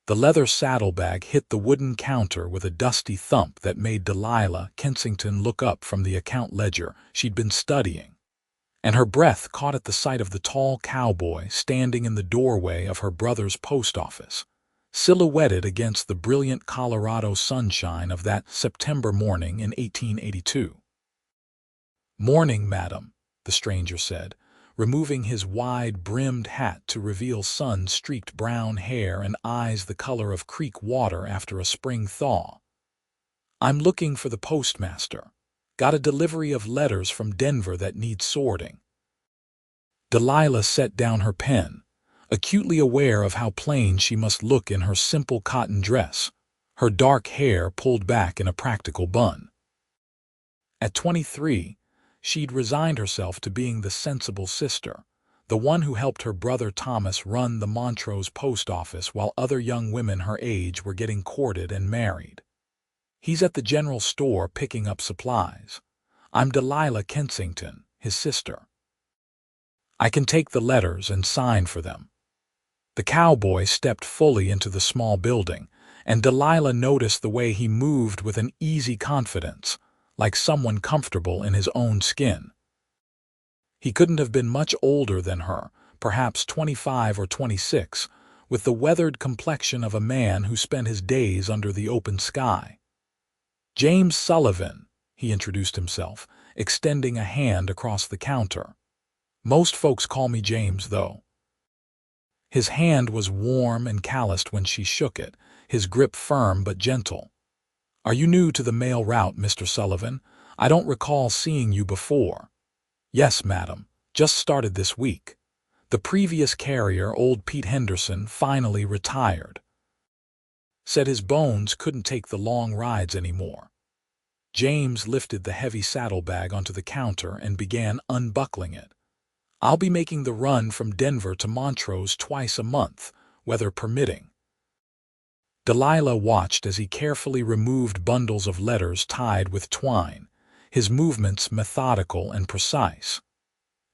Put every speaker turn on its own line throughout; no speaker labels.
The leather saddlebag hit the wooden counter with a dusty thump that made Delilah Kensington look up from the account ledger she'd been studying, and her breath caught at the sight of the tall cowboy standing in the doorway of her brother's post office, silhouetted against the brilliant Colorado sunshine of that September morning in 1882. "Morning, madam," the stranger said, removing his wide-brimmed hat to reveal sun-streaked brown hair and eyes the color of creek water after a spring thaw. "I'm looking for the postmaster. Got a delivery of letters from Denver that need sorting." Delilah set down her pen, acutely aware of how plain she must look in her simple cotton dress, her dark hair pulled back in a practical bun. At 23, she'd resigned herself to being the sensible sister, the one who helped her brother Thomas run the Montrose post office while other young women her age were getting courted and married. "He's at the general store picking up supplies. I'm Delilah Kensington, his sister. I can take the letters and sign for them." The cowboy stepped fully into the small building, and Delilah noticed the way he moved with an easy confidence, like someone comfortable in his own skin. He couldn't have been much older than her, perhaps 25 or 26, with the weathered complexion of a man who spent his days under the open sky. "James Sullivan," he introduced himself, extending a hand across the counter. "Most folks call me James, though." His hand was warm and calloused when she shook it, his grip firm but gentle. "Are you new to the mail route, Mr. Sullivan? I don't recall seeing you before." "Yes, madam. Just started this week. The previous carrier, old Pete Henderson, finally retired. Said his bones couldn't take the long rides anymore." James lifted the heavy saddlebag onto the counter and began unbuckling it. "I'll be making the run from Denver to Montrose twice a month, weather permitting." Delilah watched as he carefully removed bundles of letters tied with twine, his movements methodical and precise.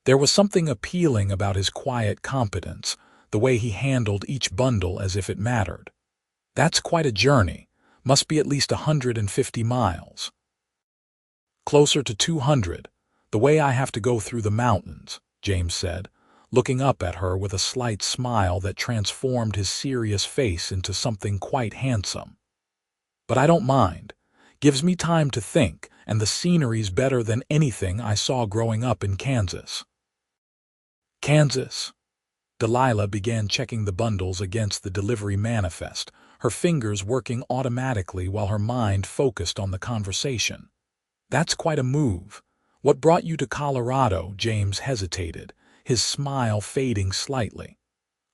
There was something appealing about his quiet competence, the way he handled each bundle as if it mattered. "That's quite a journey. Must be at least 150 miles. "Closer to 200, the way I have to go through the mountains," James said, looking up at her with a slight smile that transformed his serious face into something quite handsome. "But I don't mind. Gives me time to think, and the scenery's better than anything I saw growing up in Kansas." "Kansas?" Delilah began checking the bundles against the delivery manifest, her fingers working automatically while her mind focused on the conversation. "That's quite a move. What brought you to Colorado?" James hesitated, his smile fading slightly.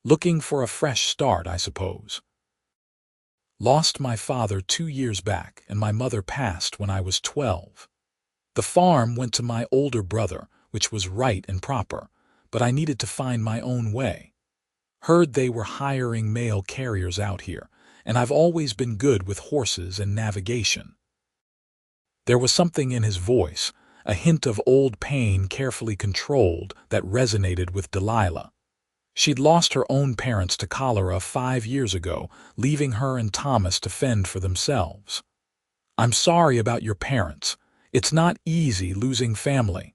"Looking for a fresh start, I suppose." "Lost my father 2 years back, and my mother passed when I was 12. The farm went to my older brother, which was right and proper, but I needed to find my own way. Heard they were hiring mail carriers out here, and I've always been good with horses and navigation." There was something in his voice, a hint of old pain carefully controlled, that resonated with Delilah. She'd lost her own parents to cholera 5 years ago, leaving her and Thomas to fend for themselves. "I'm sorry about your parents. It's not easy losing family."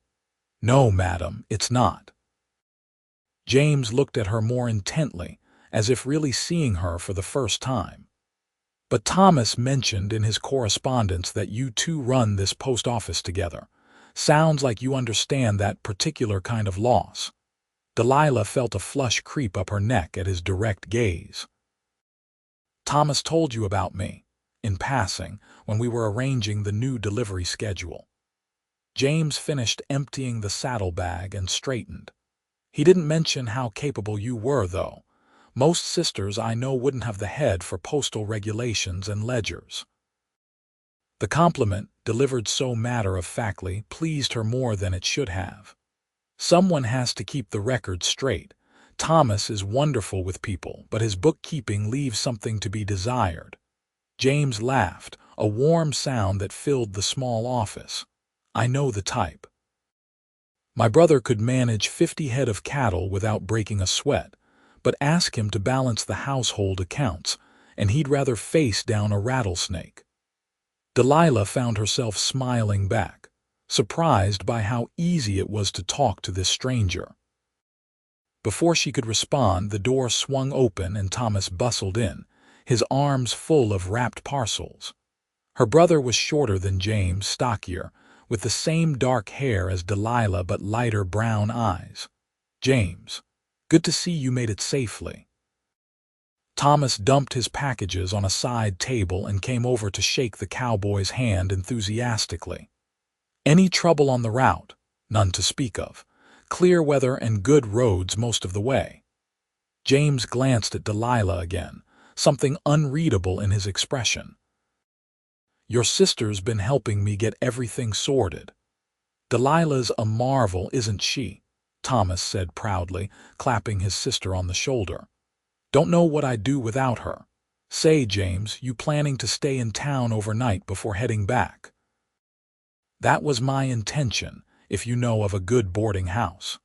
"No, madam, it's not." James looked at her more intently, as if really seeing her for the first time. "But Thomas mentioned in his correspondence that you two run this post office together. Sounds like you understand that particular kind of loss." Delilah felt a flush creep up her neck at his direct gaze. "Thomas told you about me, in passing, when we were arranging the new delivery schedule." James finished emptying the saddlebag and straightened. "He didn't mention how capable you were, though. Most sisters I know wouldn't have the head for postal regulations and ledgers." The compliment, delivered so matter-of-factly, pleased her more than it should have. Someone has to keep the record straight. Thomas is wonderful with people, but his bookkeeping leaves something to be desired. James laughed, a warm sound that filled the small office. "I know the type. My brother could manage 50 head of cattle without breaking a sweat, but ask him to balance the household accounts, and he'd rather face down a rattlesnake. Delilah found herself smiling back, surprised by how easy it was to talk to this stranger. Before she could respond, the door swung open and Thomas bustled in, his arms full of wrapped parcels. Her brother was shorter than James, stockier, with the same dark hair as Delilah but lighter brown eyes. "James, good to see you made it safely." Thomas dumped his packages on a side table and came over to shake the cowboy's hand enthusiastically. "Any trouble on the route?" "None to speak of. Clear weather and good roads most of the way." James glanced at Delilah again, something unreadable in his expression. "Your sister's been helping me get everything sorted." "Delilah's a marvel, isn't she?" Thomas said proudly, clapping his sister on the shoulder. "Don't know what I'd do without her. Say, James, you planning to stay in town overnight before heading back?" "That was my intention, if you know of a good boarding house.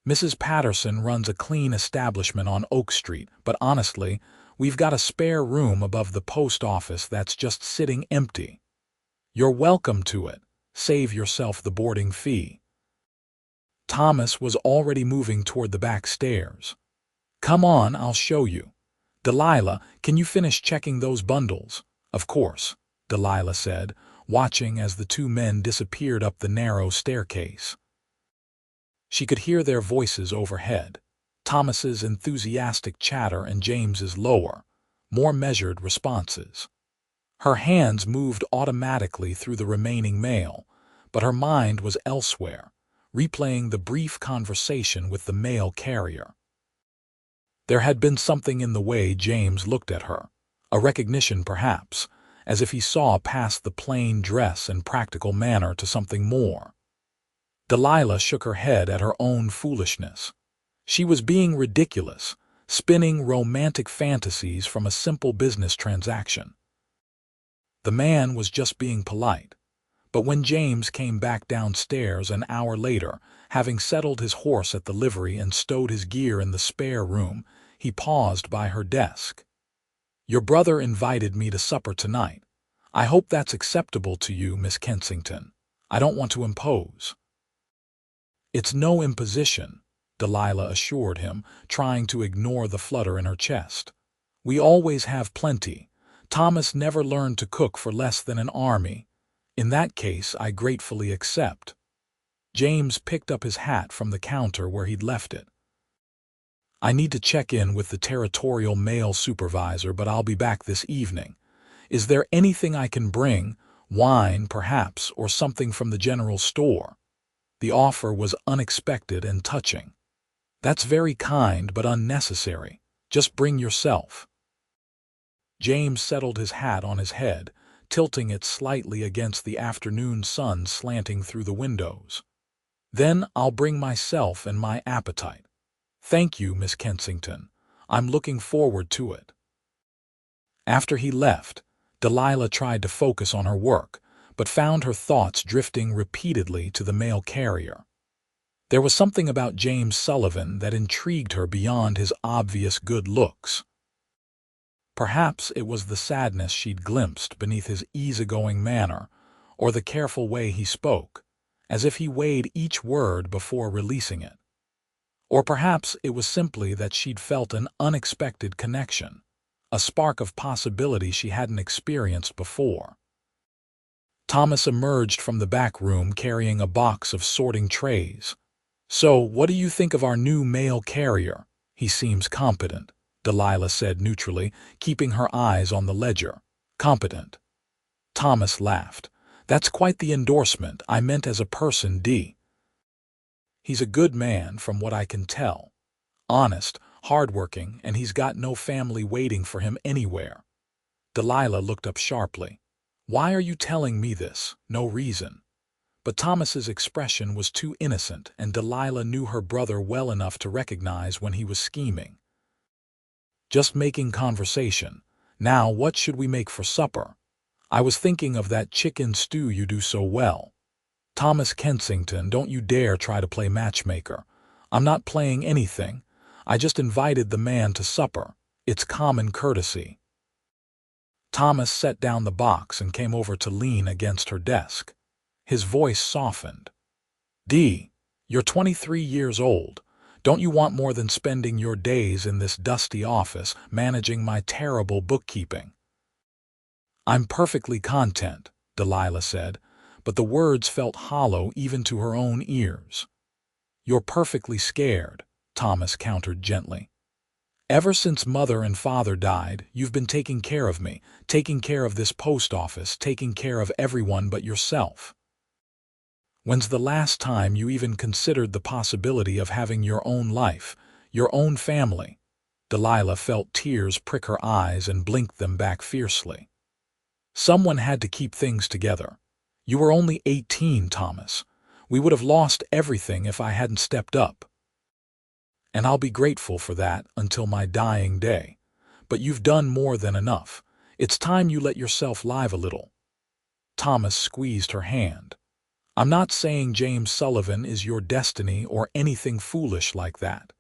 Mrs. Patterson runs a clean establishment on Oak Street, but honestly, we've got a spare room above the post office that's just sitting empty. You're welcome to it. Save yourself the boarding fee." Thomas was already moving toward the back stairs. "Come on, I'll show you. Delilah, can you finish checking those bundles?" "Of course," Delilah said, watching as the two men disappeared up the narrow staircase. She could hear their voices overhead, Thomas's enthusiastic chatter and James's lower, more measured responses. Her hands moved automatically through the remaining mail, but her mind was elsewhere, replaying the brief conversation with the mail carrier. There had been something in the way James looked at her, a recognition perhaps, as if he saw past the plain dress and practical manner to something more. Delilah shook her head at her own foolishness. She was being ridiculous, spinning romantic fantasies from a simple business transaction. The man was just being polite, but when James came back downstairs an hour later, having settled his horse at the livery and stowed his gear in the spare room, he paused by her desk. "Your brother invited me to supper tonight. I hope that's acceptable to you, Miss Kensington. I don't want to impose." "It's no imposition," Delilah assured him, trying to ignore the flutter in her chest. "We always have plenty. Thomas never learned to cook for less than an army. In that case, I gratefully accept." James picked up his hat from the counter where he'd left it. "I need to check in with the territorial mail supervisor, but I'll be back this evening. Is there anything I can bring? Wine, perhaps, or something from the general store?" The offer was unexpected and touching. "That's very kind, but unnecessary. Just bring yourself." James settled his hat on his head, tilting it slightly against the afternoon sun slanting through the windows. "Then I'll bring myself and my appetite. Thank you, Miss Kensington. I'm looking forward to it." After he left, Delilah tried to focus on her work, but found her thoughts drifting repeatedly to the mail carrier. There was something about James Sullivan that intrigued her beyond his obvious good looks. Perhaps it was the sadness she'd glimpsed beneath his easygoing manner, or the careful way he spoke, as if he weighed each word before releasing it. Or perhaps it was simply that she'd felt an unexpected connection, a spark of possibility she hadn't experienced before. Thomas emerged from the back room carrying a box of sorting trays. "So, what do you think of our new mail carrier?" "He seems competent," Delilah said neutrally, keeping her eyes on the ledger. "Competent." Thomas laughed. "That's quite the endorsement. I meant as a person, D. He's a good man, from what I can tell. Honest, hardworking, and he's got no family waiting for him anywhere." Delilah looked up sharply. "Why are you telling me this? No reason." But Thomas's expression was too innocent, and Delilah knew her brother well enough to recognize when he was scheming. "Just making conversation. Now, what should we make for supper? I was thinking of that chicken stew you do so well." "Thomas Kensington, don't you dare try to play matchmaker. I'm not playing anything. I just invited the man to supper. It's common courtesy." Thomas set down the box and came over to lean against her desk. His voice softened. "Dee, you're 23 years old. Don't you want more than spending your days in this dusty office managing my terrible bookkeeping?" "I'm perfectly content," Delilah said, but the words felt hollow even to her own ears. "You're perfectly scared," Thomas countered gently. "Ever since Mother and Father died, you've been taking care of me, taking care of this post office, taking care of everyone but yourself. When's the last time you even considered the possibility of having your own life, your own family?" Delilah felt tears prick her eyes and blinked them back fiercely. "Someone had to keep things together. You were only 18, Thomas. We would have lost everything if I hadn't stepped up. And I'll be grateful for that until my dying day. But you've done more than enough. It's time you let yourself live a little." Thomas squeezed her hand. "I'm not saying James Sullivan is your destiny or anything foolish like that.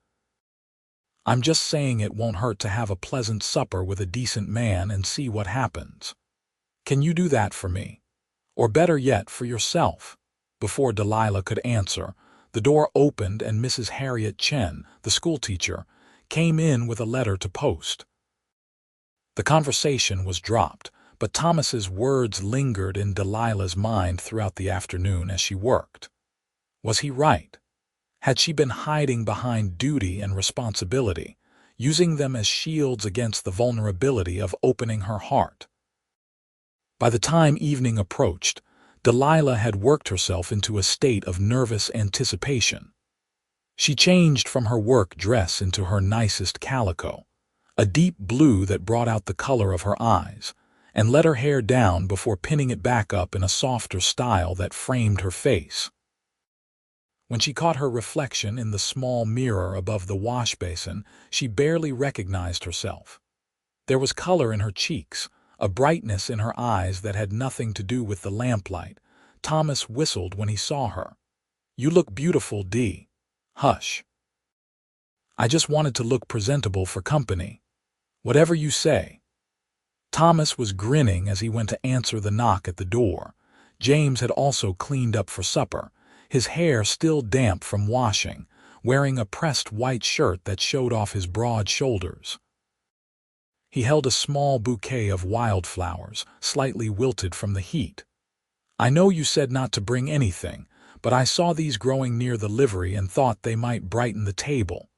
I'm just saying it won't hurt to have a pleasant supper with a decent man and see what happens. Can you do that for me? Or better yet, for yourself?" Before Delilah could answer, the door opened and Mrs. Harriet Chen, the schoolteacher, came in with a letter to post. The conversation was dropped, but Thomas's words lingered in Delilah's mind throughout the afternoon as she worked. Was he right? Had she been hiding behind duty and responsibility, using them as shields against the vulnerability of opening her heart? By the time evening approached, Delilah had worked herself into a state of nervous anticipation. She changed from her work dress into her nicest calico, a deep blue that brought out the color of her eyes, and let her hair down before pinning it back up in a softer style that framed her face. When she caught her reflection in the small mirror above the wash basin, she barely recognized herself. There was color in her cheeks, a brightness in her eyes that had nothing to do with the lamplight. Thomas whistled when he saw her. "You look beautiful, Dee." "Hush. I just wanted to look presentable for company." "Whatever you say." Thomas was grinning as he went to answer the knock at the door. James had also cleaned up for supper, his hair still damp from washing, wearing a pressed white shirt that showed off his broad shoulders. He held a small bouquet of wildflowers, slightly wilted from the heat. "I know you said not to bring anything, but I saw these growing near the livery and thought they might brighten the table."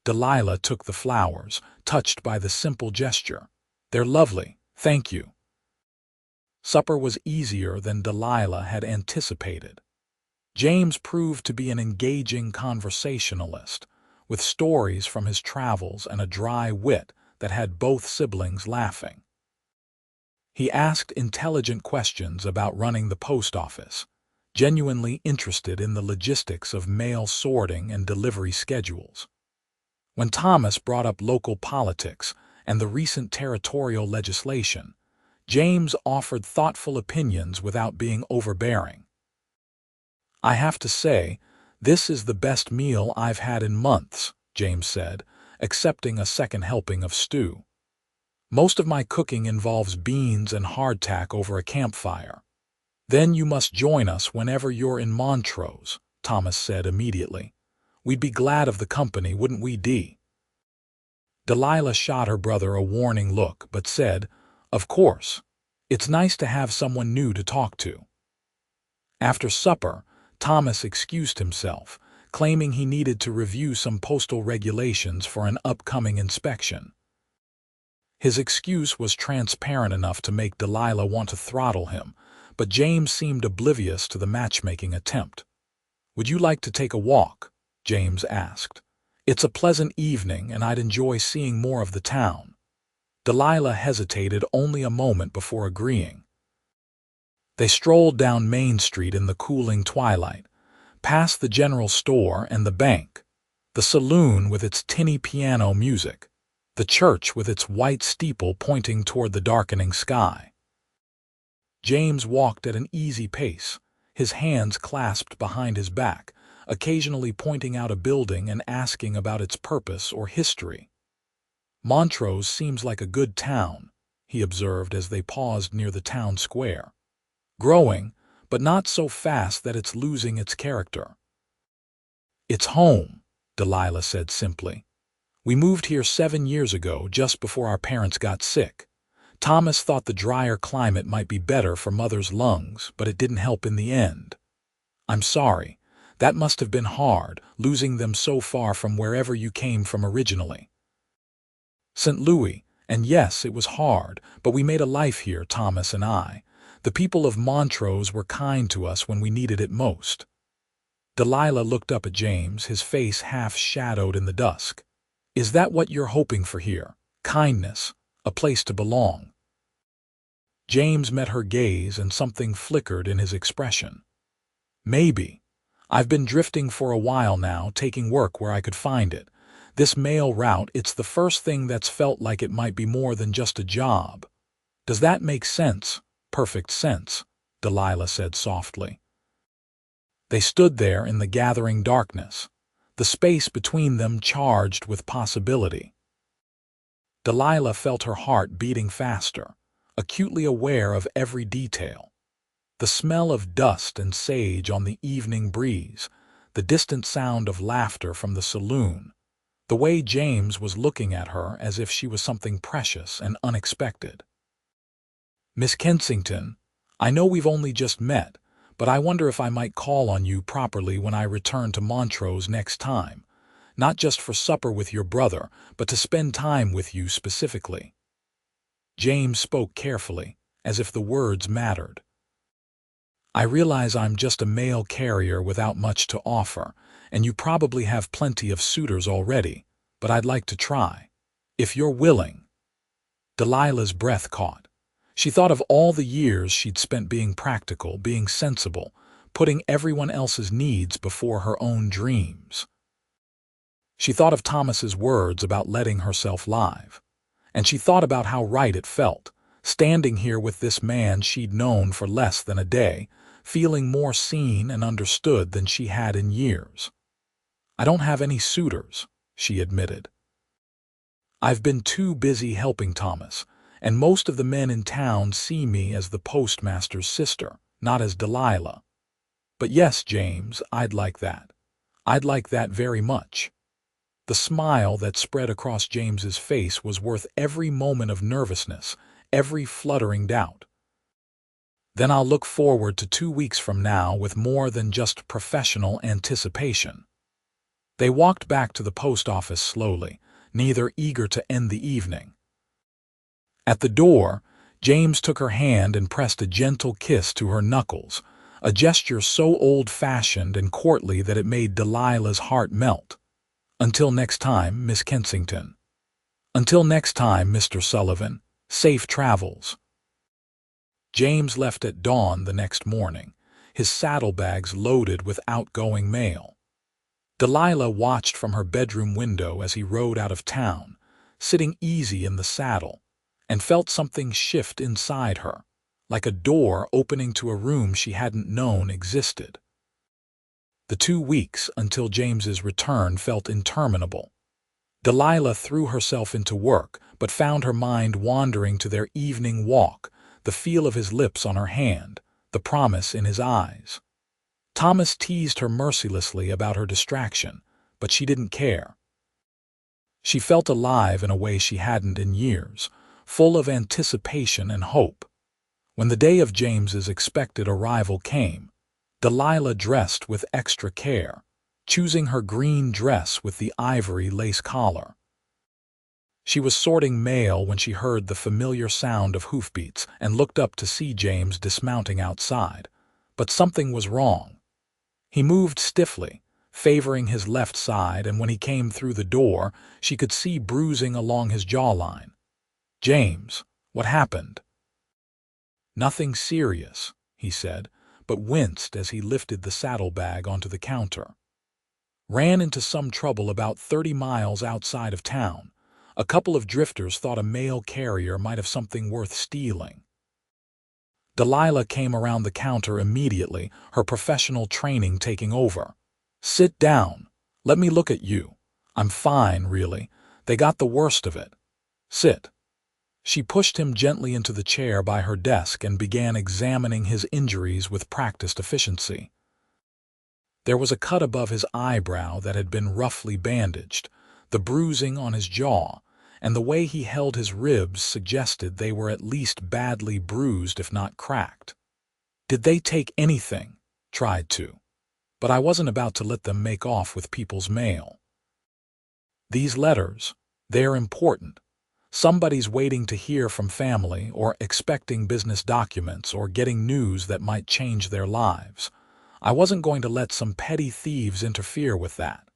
Delilah took the flowers, touched by the simple gesture. "They're lovely, thank you." Supper was easier than Delilah had anticipated. James proved to be an engaging conversationalist, with stories from his travels and a dry wit that had both siblings laughing. He asked intelligent questions about running the post office, genuinely interested in the logistics of mail sorting and delivery schedules. When Thomas brought up local politics and the recent territorial legislation, James offered thoughtful opinions without being overbearing. "I have to say, this is the best meal I've had in months," James said, accepting a second helping of stew. "Most of my cooking involves beans and hardtack over a campfire." "Then you must join us whenever you're in Montrose," Thomas said immediately. "We'd be glad of the company, wouldn't we, Dee?" Delilah shot her brother a warning look, but said, "Of course. It's nice to have someone new to talk to." After supper, Thomas excused himself, claiming he needed to review some postal regulations for an upcoming inspection. His excuse was transparent enough to make Delilah want to throttle him, but James seemed oblivious to the matchmaking attempt. "Would you like to take a walk?" James asked. "It's a pleasant evening and I'd enjoy seeing more of the town." Delilah hesitated only a moment before agreeing. They strolled down Main Street in the cooling twilight, past the general store and the bank, the saloon with its tinny piano music, the church with its white steeple pointing toward the darkening sky. James walked at an easy pace, his hands clasped behind his back, occasionally pointing out a building and asking about its purpose or history. "Montrose seems like a good town," he observed as they paused near the town square. Growing, but not so fast that it's losing its character. It's home, Delilah said simply. We moved here 7 years ago, just before our parents got sick. Thomas thought the drier climate might be better for Mother's lungs, but it didn't help in the end. I'm sorry. That must have been hard, losing them so far from wherever you came from originally. St. Louis, and yes, it was hard, but we made a life here, Thomas and I. The people of Montrose were kind to us when we needed it most. Delilah looked up at James, his face half shadowed in the dusk. Is that what you're hoping for here? Kindness, a place to belong? James met her gaze and something flickered in his expression. Maybe. I've been drifting for a while now, taking work where I could find it. This mail route, it's the first thing that's felt like it might be more than just a job. Does that make sense? Perfect sense, Delilah said softly. They stood there in the gathering darkness, the space between them charged with possibility. Delilah felt her heart beating faster, acutely aware of every detail. The smell of dust and sage on the evening breeze, the distant sound of laughter from the saloon, the way James was looking at her as if she was something precious and unexpected. Miss Kensington, I know we've only just met, but I wonder if I might call on you properly when I return to Montrose next time, not just for supper with your brother, but to spend time with you specifically. James spoke carefully, as if the words mattered. I realize I'm just a mail carrier without much to offer, and you probably have plenty of suitors already, but I'd like to try, if you're willing. Delilah's breath caught. She thought of all the years she'd spent being practical, being sensible, putting everyone else's needs before her own dreams. She thought of Thomas's words about letting herself live, and she thought about how right it felt, standing here with this man she'd known for less than a day, feeling more seen and understood than she had in years. I don't have any suitors, she admitted. I've been too busy helping Thomas, and most of the men in town see me as the postmaster's sister, not as Delilah. But yes, James, I'd like that. I'd like that very much. The smile that spread across James's face was worth every moment of nervousness, every fluttering doubt. Then I'll look forward to 2 weeks from now with more than just professional anticipation. They walked back to the post office slowly, neither eager to end the evening. At the door, James took her hand and pressed a gentle kiss to her knuckles, a gesture so old-fashioned and courtly that it made Delilah's heart melt. Until next time, Miss Kensington. Until next time, Mr. Sullivan, safe travels. James left at dawn the next morning, his saddlebags loaded with outgoing mail. Delilah watched from her bedroom window as he rode out of town, sitting easy in the saddle, and felt something shift inside her, like a door opening to a room she hadn't known existed. The 2 weeks until James's return felt interminable. Delilah threw herself into work, but found her mind wandering to their evening walk, the feel of his lips on her hand, the promise in his eyes. Thomas teased her mercilessly about her distraction, but she didn't care. She felt alive in a way she hadn't in years, full of anticipation and hope. When the day of James's expected arrival came, Delilah dressed with extra care, choosing her green dress with the ivory lace collar. She was sorting mail when she heard the familiar sound of hoofbeats and looked up to see James dismounting outside. But something was wrong. He moved stiffly, favoring his left side, and when he came through the door, she could see bruising along his jawline. James, what happened? Nothing serious, he said, but winced as he lifted the saddlebag onto the counter. Ran into some trouble about 30 miles outside of town. A couple of drifters thought a mail carrier might have something worth stealing. Delilah came around the counter immediately, her professional training taking over. Sit down. Let me look at you. I'm fine, really. They got the worst of it. Sit. She pushed him gently into the chair by her desk and began examining his injuries with practiced efficiency. There was a cut above his eyebrow that had been roughly bandaged, the bruising on his jaw, and the way he held his ribs suggested they were at least badly bruised if not cracked. Did they take anything? Tried to. But I wasn't about to let them make off with people's mail. These letters, they're important. Somebody's waiting to hear from family or expecting business documents or getting news that might change their lives. I wasn't going to let some petty thieves interfere with that.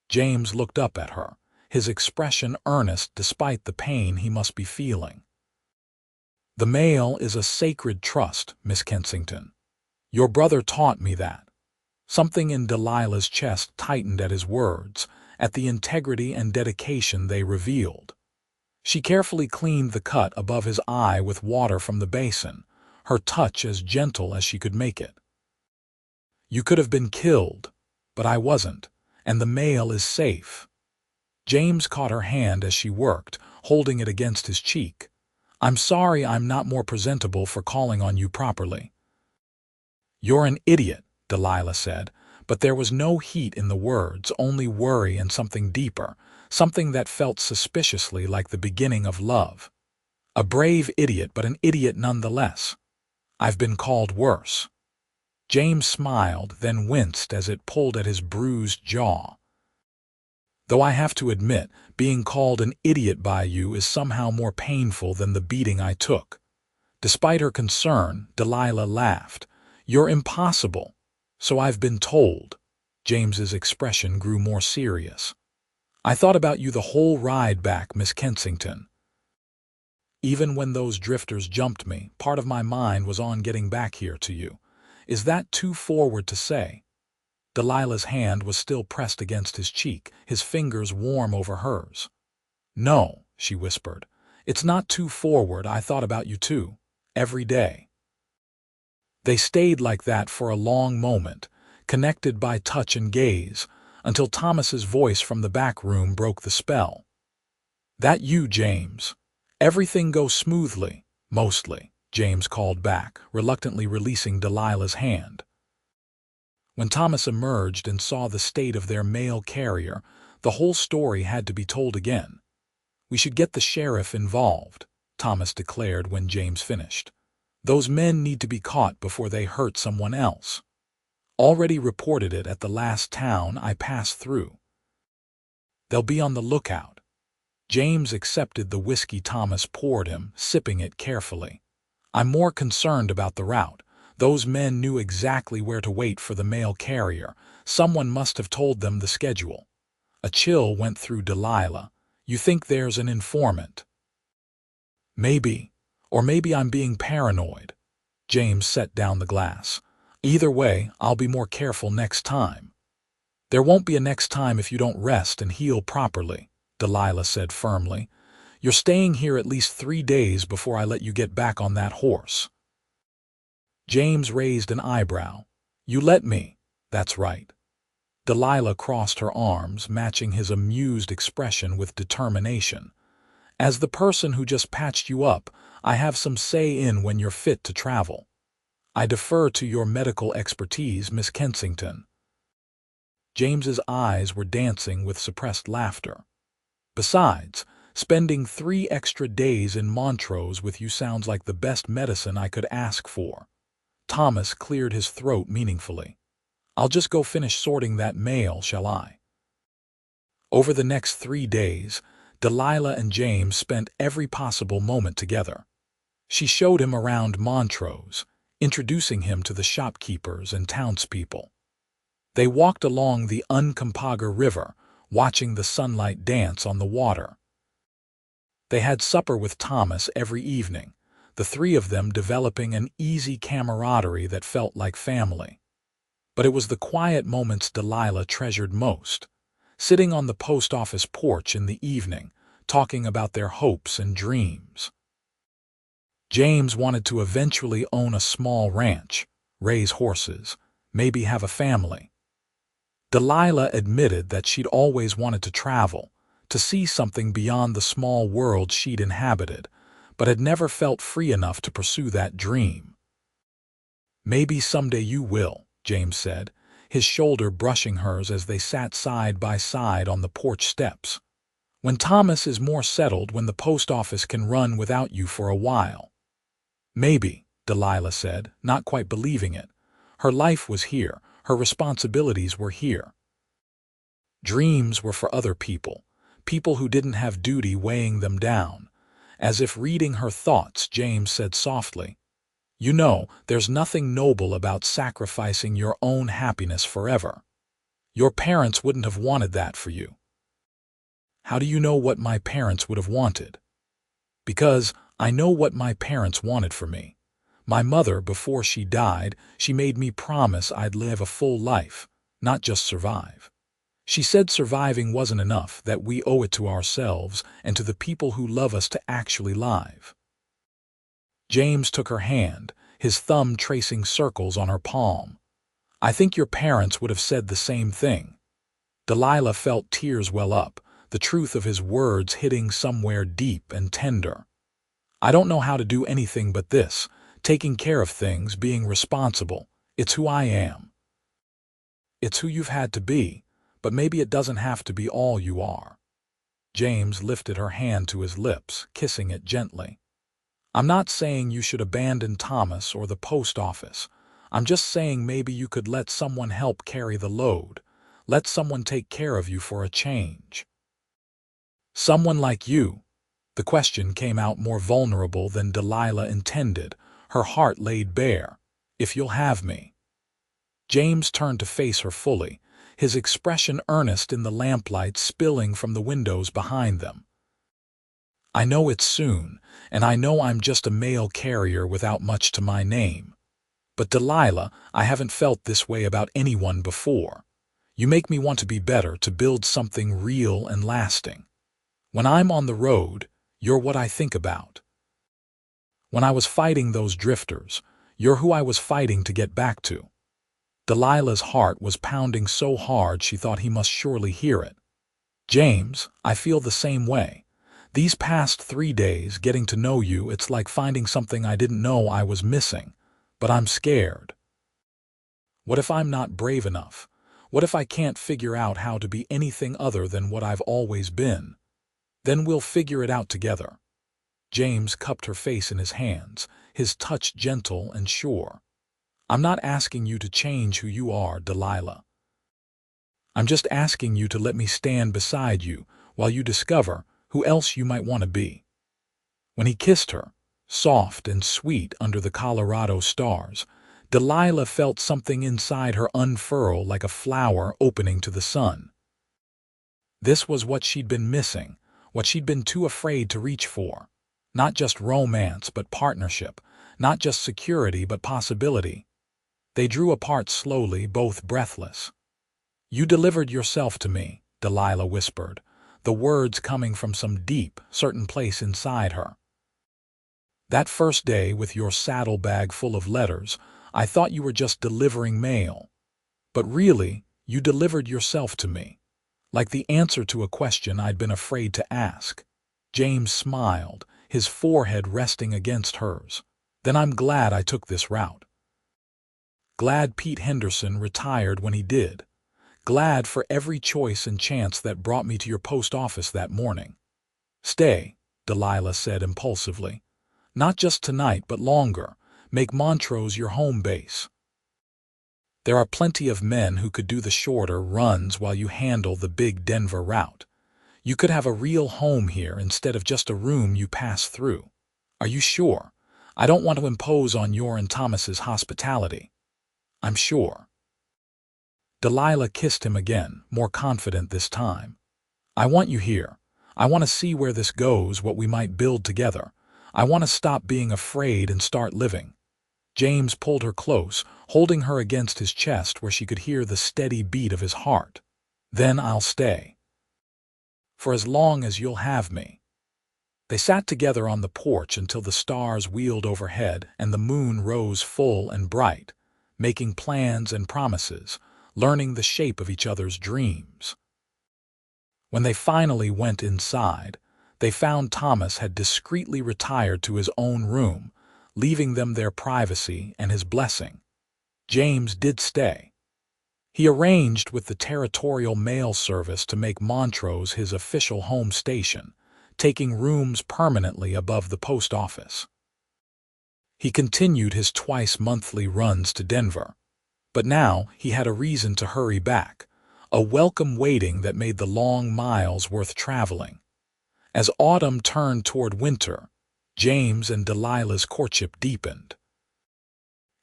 James looked up at her, his expression earnest despite the pain he must be feeling. The mail is a sacred trust, Miss Kensington. Your brother taught me that. Something in Delilah's chest tightened at his words, at the integrity and dedication they revealed. She carefully cleaned the cut above his eye with water from the basin, her touch as gentle as she could make it. You could have been killed, but I wasn't, and the mail is safe. James caught her hand as she worked, holding it against his cheek. I'm sorry I'm not more presentable for calling on you properly. You're an idiot, Delilah said, but there was no heat in the words, only worry and something deeper, something that felt suspiciously like the beginning of love. A brave idiot, but an idiot nonetheless. I've been called worse. James smiled, then winced as it pulled at his bruised jaw. Though I have to admit, being called an idiot by you is somehow more painful than the beating I took. Despite her concern, Delilah laughed. You're impossible. So I've been told. James's expression grew more serious. I thought about you the whole ride back, Miss Kensington. Even when those drifters jumped me, part of my mind was on getting back here to you. Is that too forward to say? Delilah's hand was still pressed against his cheek, his fingers warm over hers. No, she whispered. It's not too forward. I thought about you too. Every day. They stayed like that for a long moment, connected by touch and gaze, until Thomas's voice from the back room broke the spell. That you, James? Everything goes smoothly, mostly, James called back, reluctantly releasing Delilah's hand. When Thomas emerged and saw the state of their mail carrier, the whole story had to be told again. We should get the sheriff involved, Thomas declared when James finished. Those men need to be caught before they hurt someone else. Already reported it at the last town I passed through. They'll be on the lookout. James accepted the whiskey Thomas poured him, sipping it carefully. I'm more concerned about the route. Those men knew exactly where to wait for the mail carrier. Someone must have told them the schedule. A chill went through Delilah. You think there's an informant? Maybe. Or maybe I'm being paranoid. James set down the glass. Either way, I'll be more careful next time. There won't be a next time if you don't rest and heal properly, Delilah said firmly. You're staying here at least 3 days before I let you get back on that horse. James raised an eyebrow. You let me. That's right. Delilah crossed her arms, matching his amused expression with determination. As the person who just patched you up, I have some say in when you're fit to travel. I defer to your medical expertise, Miss Kensington. James's eyes were dancing with suppressed laughter. Besides, spending 3 extra days in Montrose with you sounds like the best medicine I could ask for. Thomas cleared his throat meaningfully. I'll just go finish sorting that mail, shall I? Over the next 3 days, Delilah and James spent every possible moment together. She showed him around Montrose, introducing him to the shopkeepers and townspeople. They walked along the Uncompahgre River, watching the sunlight dance on the water. They had supper with Thomas every evening, the 3 of them developing an easy camaraderie that felt like family. But it was the quiet moments Delilah treasured most, sitting on the post office porch in the evening, talking about their hopes and dreams. James wanted to eventually own a small ranch, raise horses, maybe have a family. Delilah admitted that she'd always wanted to travel, to see something beyond the small world she'd inhabited, but had never felt free enough to pursue that dream. "Maybe someday you will," James said, his shoulder brushing hers as they sat side by side on the porch steps. "When Thomas is more settled, when the post office can run without you for a while." "Maybe," Delilah said, not quite believing it. Her life was here, her responsibilities were here. Dreams were for other people, people who didn't have duty weighing them down. As if reading her thoughts, James said softly, "You know, there's nothing noble about sacrificing your own happiness forever. Your parents wouldn't have wanted that for you." "How do you know what my parents would have wanted?" "Because I know what my parents wanted for me. My mother, before she died, she made me promise I'd live a full life, not just survive. She said surviving wasn't enough, that we owe it to ourselves and to the people who love us to actually live." James took her hand, his thumb tracing circles on her palm. "I think your parents would have said the same thing." Delilah felt tears well up, the truth of his words hitting somewhere deep and tender. "I don't know how to do anything but this, taking care of things, being responsible. It's who I am." "It's who you've had to be, but maybe it doesn't have to be all you are." James lifted her hand to his lips, kissing it gently. "I'm not saying you should abandon Thomas or the post office. I'm just saying maybe you could let someone help carry the load. Let someone take care of you for a change." "Someone like you?" The question came out more vulnerable than Delilah intended, her heart laid bare. "If you'll have me." James turned to face her fully, his expression earnest in the lamplight spilling from the windows behind them. "I know it's soon, and I know I'm just a mail carrier without much to my name. But Delilah, I haven't felt this way about anyone before. You make me want to be better, to build something real and lasting. When I'm on the road, you're what I think about. When I was fighting those drifters, you're who I was fighting to get back to." Delilah's heart was pounding so hard she thought he must surely hear it. "James, I feel the same way. These past 3 days, getting to know you, it's like finding something I didn't know I was missing. But I'm scared. What if I'm not brave enough? What if I can't figure out how to be anything other than what I've always been? Then we'll figure it out together." James cupped her face in his hands, his touch gentle and sure. "I'm not asking you to change who you are, Delilah. I'm just asking you to let me stand beside you while you discover who else you might want to be." When he kissed her, soft and sweet under the Colorado stars, Delilah felt something inside her unfurl like a flower opening to the sun. This was what she'd been missing, what she'd been too afraid to reach for. Not just romance, but partnership. Not just security, but possibility. They drew apart slowly, both breathless. "You delivered yourself to me," Delilah whispered, the words coming from some deep, certain place inside her. "That first day with your saddlebag full of letters, I thought you were just delivering mail. But really, you delivered yourself to me. Like the answer to a question I'd been afraid to ask." James smiled, his forehead resting against hers. "Then I'm glad I took this route. Glad Pete Henderson retired when he did. Glad for every choice and chance that brought me to your post office that morning." "Stay," Delilah said impulsively. "Not just tonight, but longer. Make Montrose your home base. There are plenty of men who could do the shorter runs while you handle the big Denver route. You could have a real home here instead of just a room you pass through. Are you sure? I don't want to impose on your and Thomas's hospitality." "I'm sure." Delilah kissed him again, more confident this time. "I want you here. I want to see where this goes, what we might build together. I want to stop being afraid and start living." James pulled her close, holding her against his chest where she could hear the steady beat of his heart. "Then I'll stay. For as long as you'll have me." They sat together on the porch until the stars wheeled overhead and the moon rose full and bright, making plans and promises, learning the shape of each other's dreams. When they finally went inside, They found Thomas had discreetly retired to his own room, leaving them their privacy and his blessing. James did stay. He arranged with the territorial mail service to make Montrose his official home station, taking rooms permanently above the post office. He continued his twice-monthly runs to Denver, but now he had a reason to hurry back, a welcome waiting that made the long miles worth traveling. As autumn turned toward winter, James and Delilah's courtship deepened.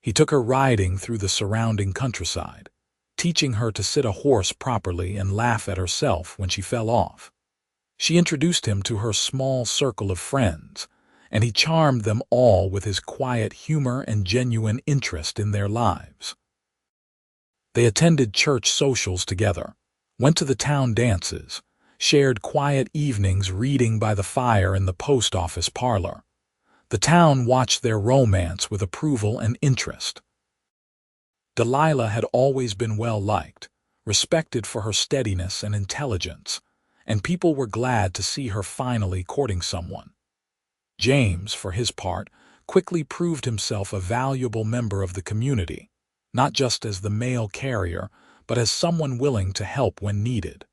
He took her riding through the surrounding countryside, teaching her to sit a horse properly and laugh at herself when she fell off. She introduced him to her small circle of friends, and he charmed them all with his quiet humor and genuine interest in their lives. They attended church socials together, went to the town dances, shared quiet evenings reading by the fire in the post office parlor. The town watched their romance with approval and interest. Delilah had always been well-liked, respected for her steadiness and intelligence, and people were glad to see her finally courting someone. James, for his part, quickly proved himself a valuable member of the community, not just as the mail carrier, but as someone willing to help when needed.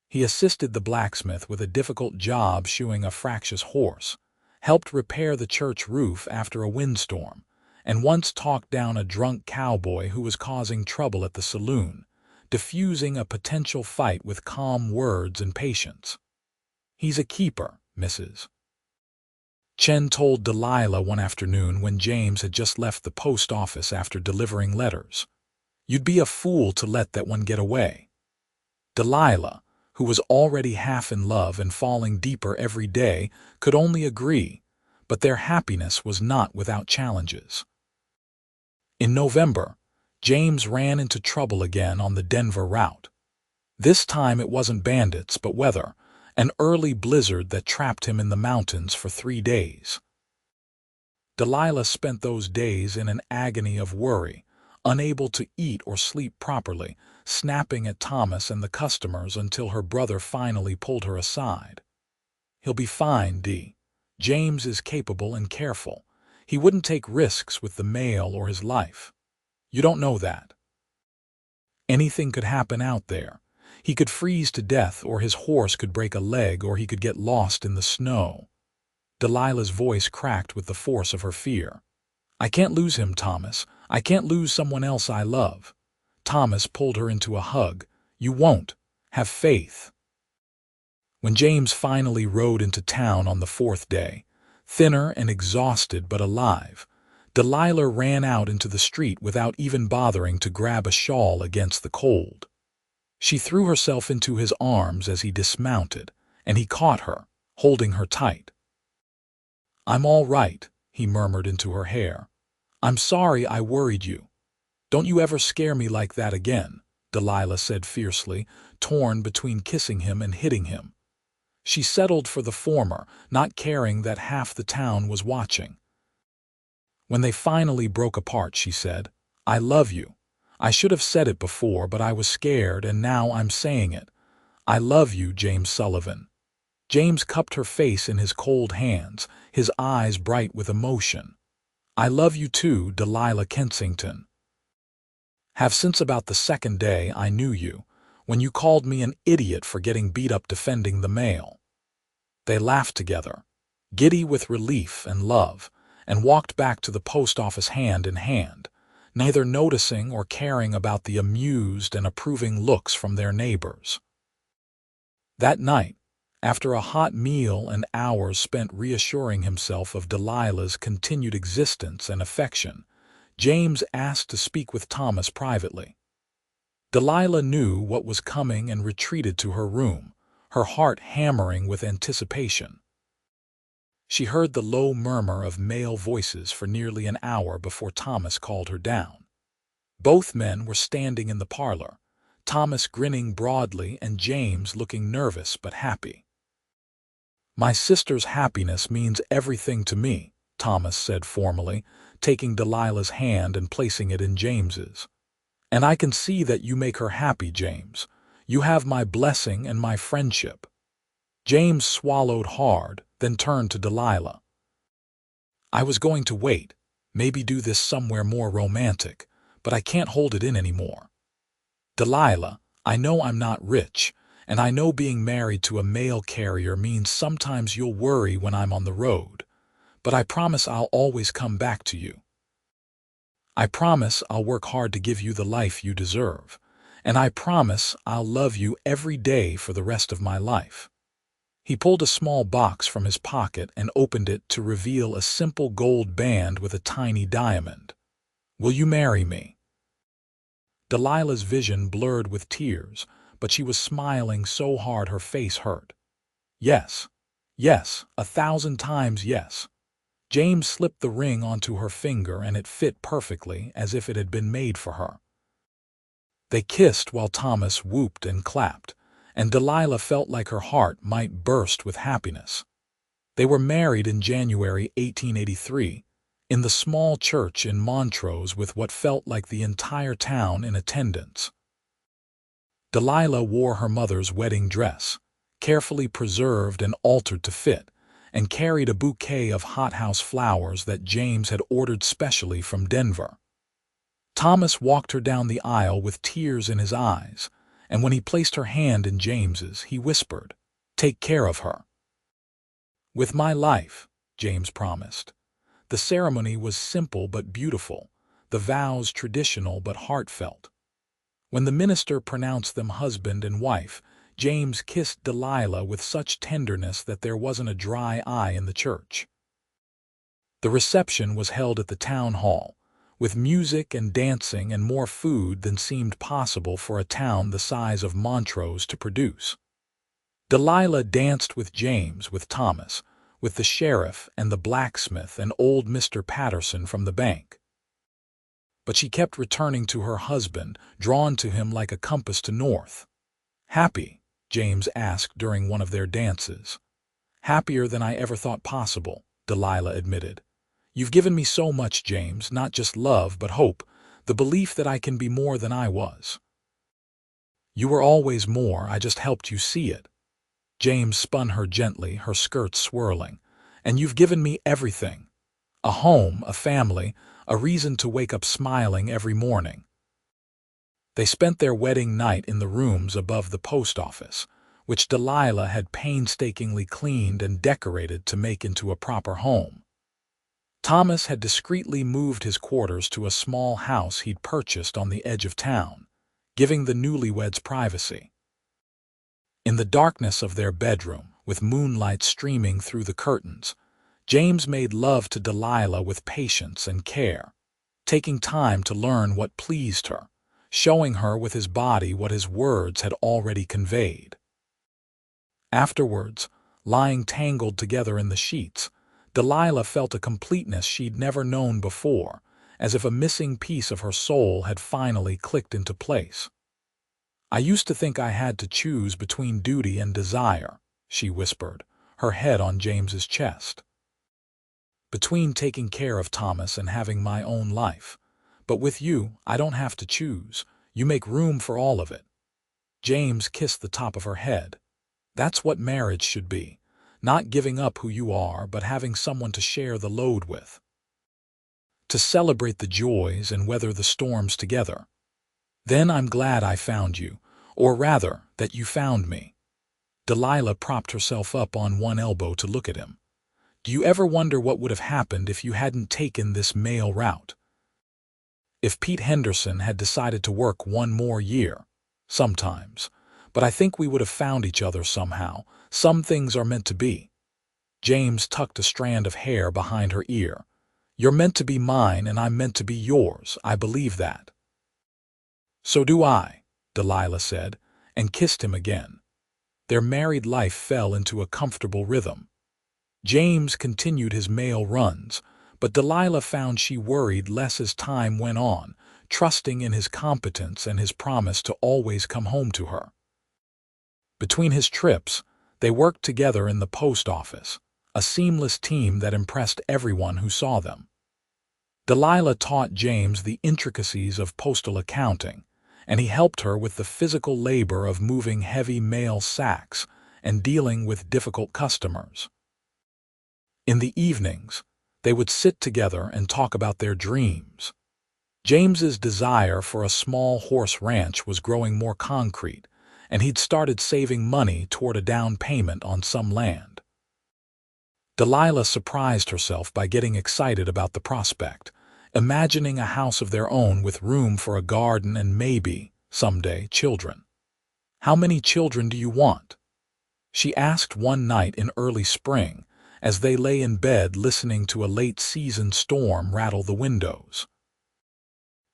He assisted the blacksmith with a difficult job shoeing a fractious horse, helped repair the church roof after a windstorm, and once talked down a drunk cowboy who was causing trouble at the saloon, diffusing a potential fight with calm words and patience. "He's a keeper, Mrs. Chen told Delilah one afternoon when James had just left the post office after delivering letters. "You'd be a fool to let that one get away." Delilah, who was already half in love and falling deeper every day, could only agree, but their happiness was not without challenges. In November, James ran into trouble again on the Denver route. This time it wasn't bandits but weather, an early blizzard that trapped him in the mountains for 3 days. Delilah spent those days in an agony of worry, unable to eat or sleep properly, snapping at Thomas and the customers until her brother finally pulled her aside. "He'll be fine, Dee. James is capable and careful. He wouldn't take risks with the mail or his life. You don't know that. Anything could happen out there. He could freeze to death, or his horse could break a leg, or he could get lost in the snow." Delilah's voice cracked with the force of her fear. "I can't lose him, Thomas. I can't lose someone else I love." Thomas pulled her into a hug. "You won't. Have faith." When James finally rode into town on the 4th day, thinner and exhausted but alive, Delilah ran out into the street without even bothering to grab a shawl against the cold. She threw herself into his arms as he dismounted, and he caught her, holding her tight. "I'm all right," he murmured into her hair. "I'm sorry I worried you." "Don't you ever scare me like that again," Delilah said fiercely, torn between kissing him and hitting him. She settled for the former, not caring that half the town was watching. When they finally broke apart, she said, "I love you. I should have said it before, but I was scared, and now I'm saying it. I love you, James Sullivan." James cupped her face in his cold hands, his eyes bright with emotion. "I love you too, Delilah Kensington. Have since about the 2nd day I knew you, when you called me an idiot for getting beat up defending the mail." They laughed together, giddy with relief and love, and walked back to the post office hand in hand, neither noticing or caring about the amused and approving looks from their neighbors. That night, after a hot meal and hours spent reassuring himself of Delilah's continued existence and affection, James asked to speak with Thomas privately. Delilah knew what was coming and retreated to her room, her heart hammering with anticipation. She heard the low murmur of male voices for nearly an hour before Thomas called her down. Both men were standing in the parlor, Thomas grinning broadly and James looking nervous but happy. "My sister's happiness means everything to me," Thomas said formally, taking Delilah's hand and placing it in James's. "And I can see that you make her happy, James. You have my blessing and my friendship." James swallowed hard, then turned to Delilah. I was going to wait, maybe do this somewhere more romantic, but I can't hold it in anymore. Delilah, I know I'm not rich, and I know being married to a mail carrier means sometimes you'll worry when I'm on the road, but I promise I'll always come back to you. I promise I'll work hard to give you the life you deserve, and I promise I'll love you every day for the rest of my life. He pulled a small box from his pocket and opened it to reveal a simple gold band with a tiny diamond. Will you marry me? Delilah's vision blurred with tears, but she was smiling so hard her face hurt. Yes, yes, 1,000 times yes. James slipped the ring onto her finger and it fit perfectly as if it had been made for her. They kissed while Thomas whooped and clapped, and Delilah felt like her heart might burst with happiness. They were married in January 1883, in the small church in Montrose with what felt like the entire town in attendance. Delilah wore her mother's wedding dress, carefully preserved and altered to fit, and carried a bouquet of hothouse flowers that James had ordered specially from Denver. Thomas walked her down the aisle with tears in his eyes, and when he placed her hand in James's, he whispered, "Take care of her." "With my life," James promised. The ceremony was simple but beautiful, the vows traditional but heartfelt. When the minister pronounced them husband and wife, James kissed Delilah with such tenderness that there wasn't a dry eye in the church. The reception was held at the town hall, with music and dancing and more food than seemed possible for a town the size of Montrose to produce. Delilah danced with James, with Thomas, with the sheriff and the blacksmith and old Mr. Patterson from the bank. But she kept returning to her husband, drawn to him like a compass to north. "Happy?" James asked during one of their dances. "Happier than I ever thought possible," Delilah admitted. "You've given me so much, James, not just love but hope, the belief that I can be more than I was." "You were always more, I just helped you see it." James spun her gently, her skirts swirling. "And you've given me everything. A home, a family, a reason to wake up smiling every morning." They spent their wedding night in the rooms above the post office, which Delilah had painstakingly cleaned and decorated to make into a proper home. Thomas had discreetly moved his quarters to a small house he'd purchased on the edge of town, giving the newlyweds privacy. In the darkness of their bedroom, with moonlight streaming through the curtains, James made love to Delilah with patience and care, taking time to learn what pleased her, showing her with his body what his words had already conveyed. Afterwards, lying tangled together in the sheets, Delilah felt a completeness she'd never known before, as if a missing piece of her soul had finally clicked into place. "I used to think I had to choose between duty and desire," she whispered, her head on James's chest. "Between taking care of Thomas and having my own life. But with you, I don't have to choose. You make room for all of it." James kissed the top of her head. "That's what marriage should be. Not giving up who you are, but having someone to share the load with. To celebrate the joys and weather the storms together. Then I'm glad I found you, or rather, that you found me." Delilah propped herself up on one elbow to look at him. "Do you ever wonder what would have happened if you hadn't taken this male route? If Pete Henderson had decided to work one more year? Sometimes. But I think we would have found each other somehow. Some things are meant to be." James tucked a strand of hair behind her ear. "You're meant to be mine and I'm meant to be yours. I believe that." "So do I," Delilah said, and kissed him again. Their married life fell into a comfortable rhythm. James continued his mail runs, but Delilah found she worried less as time went on, trusting in his competence and his promise to always come home to her. Between his trips, they worked together in the post office, a seamless team that impressed everyone who saw them. Delilah taught James the intricacies of postal accounting, and he helped her with the physical labor of moving heavy mail sacks and dealing with difficult customers. In the evenings, they would sit together and talk about their dreams. James's desire for a small horse ranch was growing more concrete, and he'd started saving money toward a down payment on some land. Delilah surprised herself by getting excited about the prospect, imagining a house of their own with room for a garden and maybe, someday, children. "How many children do you want?" she asked one night in early spring, as they lay in bed listening to a late-season storm rattle the windows.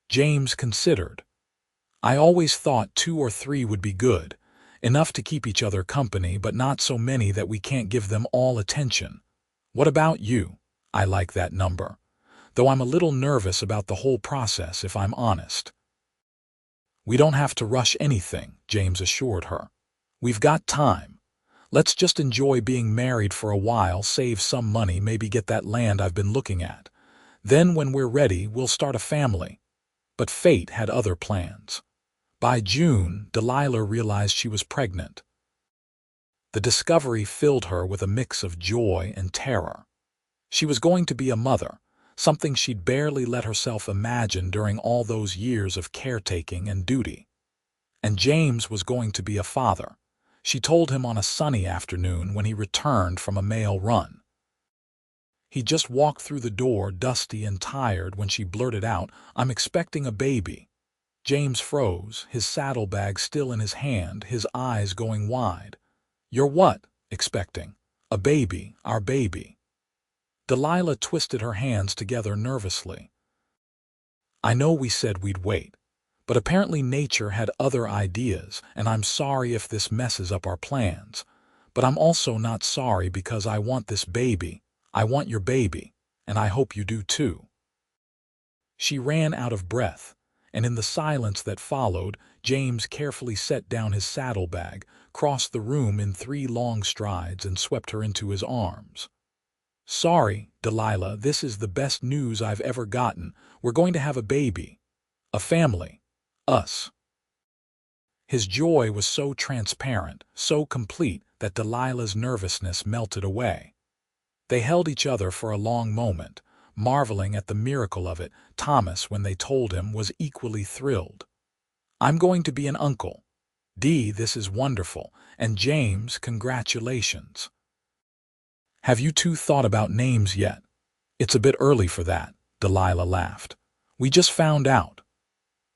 James considered. "I always thought 2 or 3 would be good, enough to keep each other company, but not so many that we can't give them all attention. What about you?" "I like that number, though I'm a little nervous about the whole process, if I'm honest." "We don't have to rush anything," James assured her. "We've got time. Let's just enjoy being married for a while, save some money, maybe get that land I've been looking at. Then when we're ready, we'll start a family." But fate had other plans. By June, Delilah realized she was pregnant. The discovery filled her with a mix of joy and terror. She was going to be a mother, something she'd barely let herself imagine during all those years of caretaking and duty. And James was going to be a father. She told him on a sunny afternoon when he returned from a mail run. He just walked through the door, dusty and tired, when she blurted out, "I'm expecting a baby." James froze, his saddlebag still in his hand, his eyes going wide. "You're what, expecting?" "A baby, our baby." Delilah twisted her hands together nervously. "I know we said we'd wait, but apparently nature had other ideas, and I'm sorry if this messes up our plans. But I'm also not sorry because I want this baby. I want your baby, and I hope you do too." She ran out of breath, and in the silence that followed, James carefully set down his saddlebag, crossed the room in 3 long strides, and swept her into his arms. "Sorry, Delilah, this is the best news I've ever gotten. We're going to have a baby. A family. Us." His joy was so transparent, so complete, that Delilah's nervousness melted away. They held each other for a long moment, marveling at the miracle of it. Thomas, when they told him, was equally thrilled. "I'm going to be an uncle. Dee, this is wonderful. And James, congratulations." "Have you two thought about names yet?" "It's a bit early for that," Delilah laughed. "We just found out."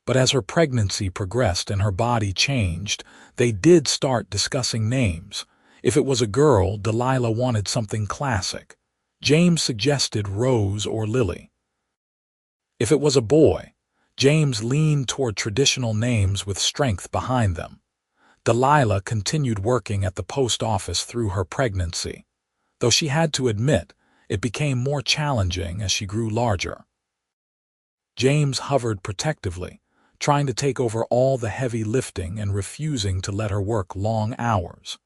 But as her pregnancy progressed and her body changed, they did start discussing names. If it was a girl, Delilah wanted something classic. James suggested Rose or Lily. If it was a boy, James leaned toward traditional names with strength behind them. Delilah continued working at the post office through her pregnancy, though she had to admit it became more challenging as she grew larger. James hovered protectively, trying to take over all the heavy lifting and refusing to let her work long hours.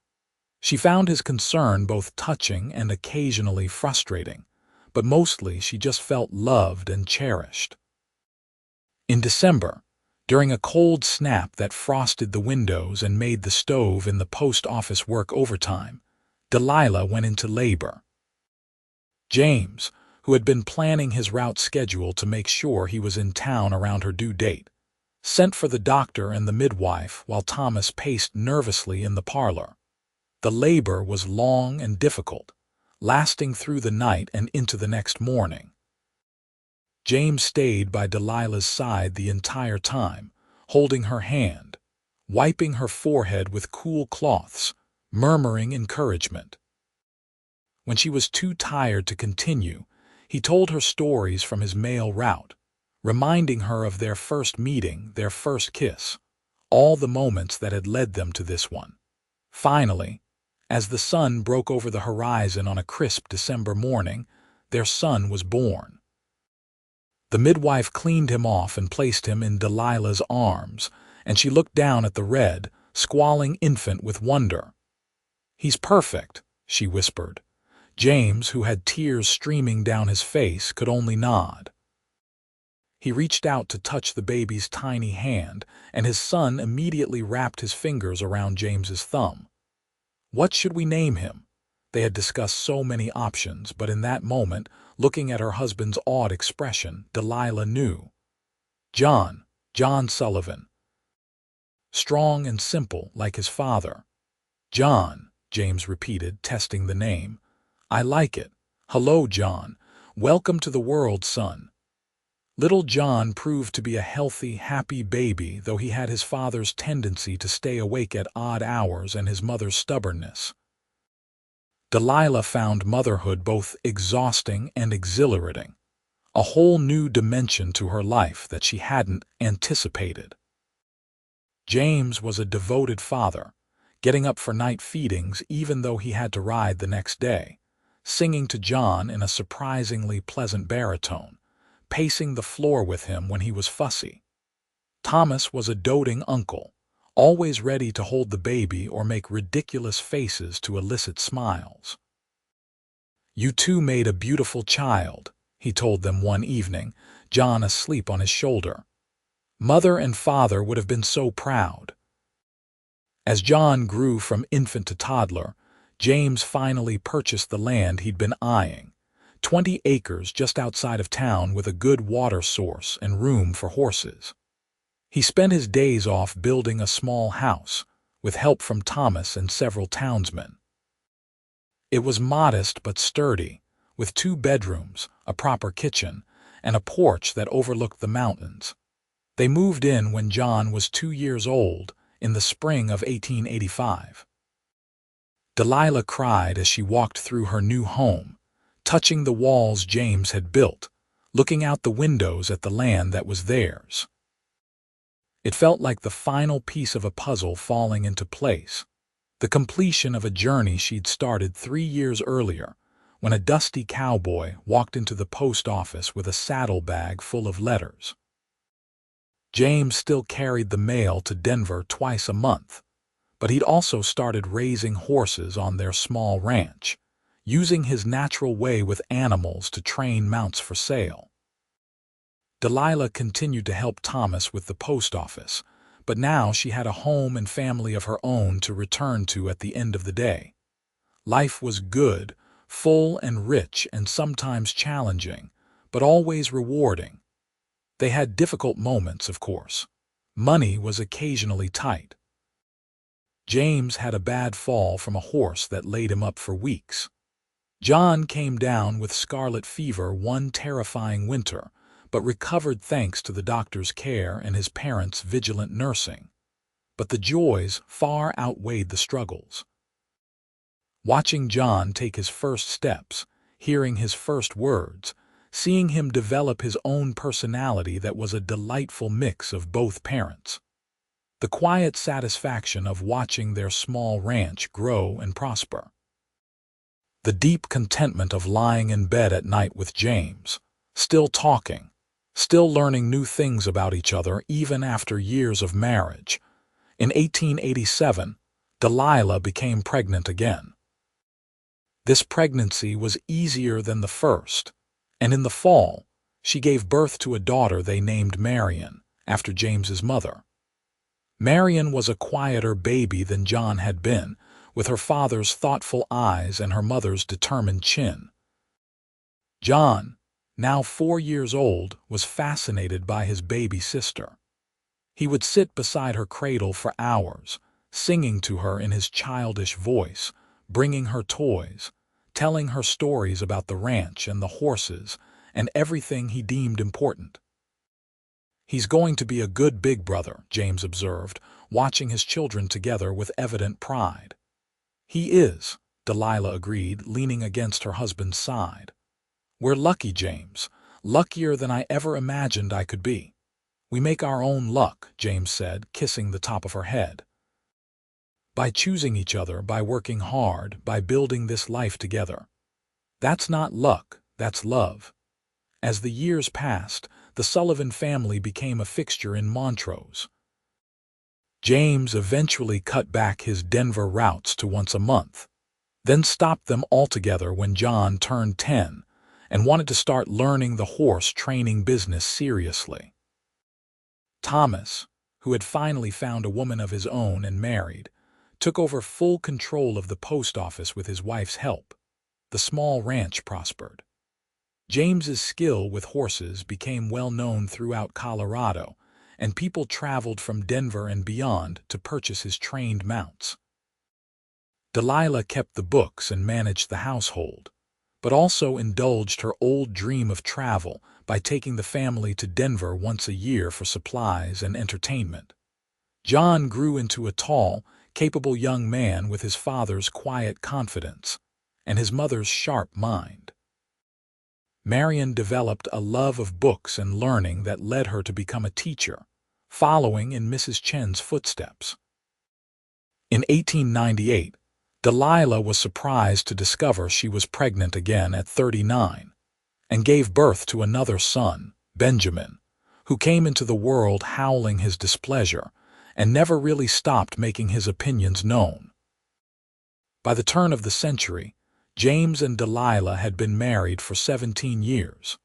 She found his concern both touching and occasionally frustrating, but mostly she just felt loved and cherished. In December, during a cold snap that frosted the windows and made the stove in the post office work overtime, Delilah went into labor. James, who had been planning his route schedule to make sure he was in town around her due date, sent for the doctor and the midwife while Thomas paced nervously in the parlor. The labor was long and difficult, lasting through the night and into the next morning. James stayed by Delilah's side the entire time, holding her hand, wiping her forehead with cool cloths, murmuring encouragement. When she was too tired to continue, he told her stories from his mail route, reminding her of their first meeting, their first kiss, all the moments that had led them to this one. Finally, as the sun broke over the horizon on a crisp December morning, their son was born. The midwife cleaned him off and placed him in Delilah's arms, and she looked down at the red, squalling infant with wonder. "He's perfect," she whispered. James, who had tears streaming down his face, could only nod. He reached out to touch the baby's tiny hand, and his son immediately wrapped his fingers around James's thumb. What should we name him? They had discussed so many options, but in that moment, looking at her husband's awed expression, Delilah knew. John Sullivan. Strong and simple, like his father. John, James repeated, testing the name. I like it. Hello, John. Welcome to the world, son. Little John proved to be a healthy, happy baby, though he had his father's tendency to stay awake at odd hours and his mother's stubbornness. Delilah found motherhood both exhausting and exhilarating, a whole new dimension to her life that she hadn't anticipated. James was a devoted father, getting up for night feedings even though he had to ride the next day, singing to John in a surprisingly pleasant baritone, pacing the floor with him when he was fussy. Thomas was a doting uncle, always ready to hold the baby or make ridiculous faces to elicit smiles. You two made a beautiful child, he told them one evening, John asleep on his shoulder. Mother and father would have been so proud. As John grew from infant to toddler, James finally purchased the land he'd been eyeing, 20 acres just outside of town with a good water source and room for horses. He spent his days off building a small house, with help from Thomas and several townsmen. It was modest but sturdy, with 2 bedrooms, a proper kitchen, and a porch that overlooked the mountains. They moved in when John was 2 years old, in the spring of 1885. Delilah cried as she walked through her new home, touching the walls James had built, looking out the windows at the land that was theirs. It felt like the final piece of a puzzle falling into place, the completion of a journey she'd started 3 years earlier, when a dusty cowboy walked into the post office with a saddlebag full of letters. James still carried the mail to Denver twice a month, but he'd also started raising horses on their small ranch, using his natural way with animals to train mounts for sale. Delilah continued to help Thomas with the post office, but now she had a home and family of her own to return to at the end of the day. Life was good, full and rich and sometimes challenging, but always rewarding. They had difficult moments, of course. Money was occasionally tight. James had a bad fall from a horse that laid him up for weeks. John came down with scarlet fever one terrifying winter, but recovered thanks to the doctor's care and his parents' vigilant nursing. But the joys far outweighed the struggles. Watching John take his first steps, hearing his first words, seeing him develop his own personality that was a delightful mix of both parents. The quiet satisfaction of watching their small ranch grow and prosper. The deep contentment of lying in bed at night with James, still talking, still learning new things about each other even after years of marriage. In 1887, Delilah became pregnant again. This pregnancy was easier than the first, and in the fall, she gave birth to a daughter they named Marion, after James's mother. Marion was a quieter baby than John had been, with her father's thoughtful eyes and her mother's determined chin. John, now 4 years old, was fascinated by his baby sister. He would sit beside her cradle for hours, singing to her in his childish voice, bringing her toys, telling her stories about the ranch and the horses and everything he deemed important. He's going to be a good big brother, James observed, watching his children together with evident pride. He is, Delilah agreed, leaning against her husband's side. We're lucky, James, luckier than I ever imagined I could be. We make our own luck, James said, kissing the top of her head. By choosing each other, by working hard, by building this life together. That's not luck, that's love. As the years passed, the Sullivan family became a fixture in Montrose. James eventually cut back his Denver routes to once a month, then stopped them altogether when John turned 10 and wanted to start learning the horse training business seriously. Thomas, who had finally found a woman of his own and married, took over full control of the post office with his wife's help. The small ranch prospered. James's skill with horses became well known throughout Colorado, and people traveled from Denver and beyond to purchase his trained mounts. Delilah kept the books and managed the household, but also indulged her old dream of travel by taking the family to Denver once a year for supplies and entertainment. John grew into a tall, capable young man with his father's quiet confidence and his mother's sharp mind. Marion developed a love of books and learning that led her to become a teacher, following in Mrs. Chen's footsteps. In 1898, Delilah was surprised to discover she was pregnant again at 39, and gave birth to another son, Benjamin, who came into the world howling his displeasure and never really stopped making his opinions known. By the turn of the century, James and Delilah had been married for 17 years.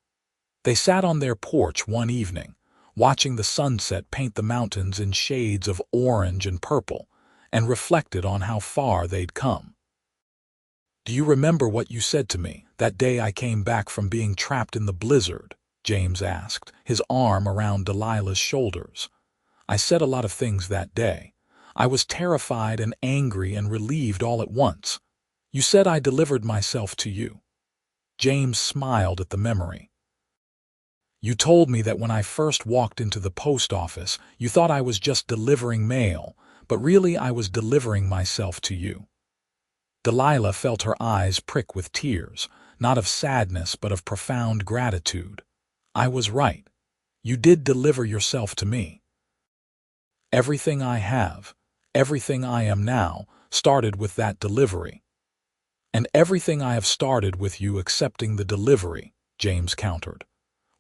They sat on their porch one evening, watching the sunset paint the mountains in shades of orange and purple, and reflected on how far they'd come. "Do you remember what you said to me that day I came back from being trapped in the blizzard?" James asked, his arm around Delilah's shoulders. "I said a lot of things that day. I was terrified and angry and relieved all at once. You said I delivered myself to you." James smiled at the memory. "You told me that when I first walked into the post office, you thought I was just delivering mail, but really I was delivering myself to you." Delilah felt her eyes prick with tears, not of sadness but of profound gratitude. "I was right. You did deliver yourself to me. Everything I have, everything I am now, started with that delivery." "And everything I have started with you accepting the delivery," James countered.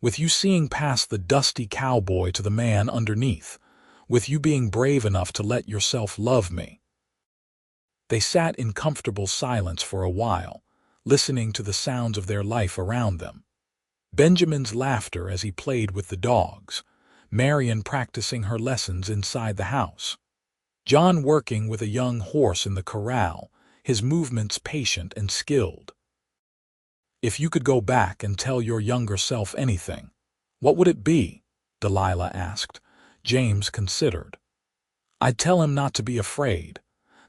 "With you seeing past the dusty cowboy to the man underneath, with you being brave enough to let yourself love me." They sat in comfortable silence for a while, listening to the sounds of their life around them. Benjamin's laughter as he played with the dogs, Marion practicing her lessons inside the house, John working with a young horse in the corral, his movements patient and skilled. "If you could go back and tell your younger self anything, what would it be?" Delilah asked. James considered. "I'd tell him not to be afraid,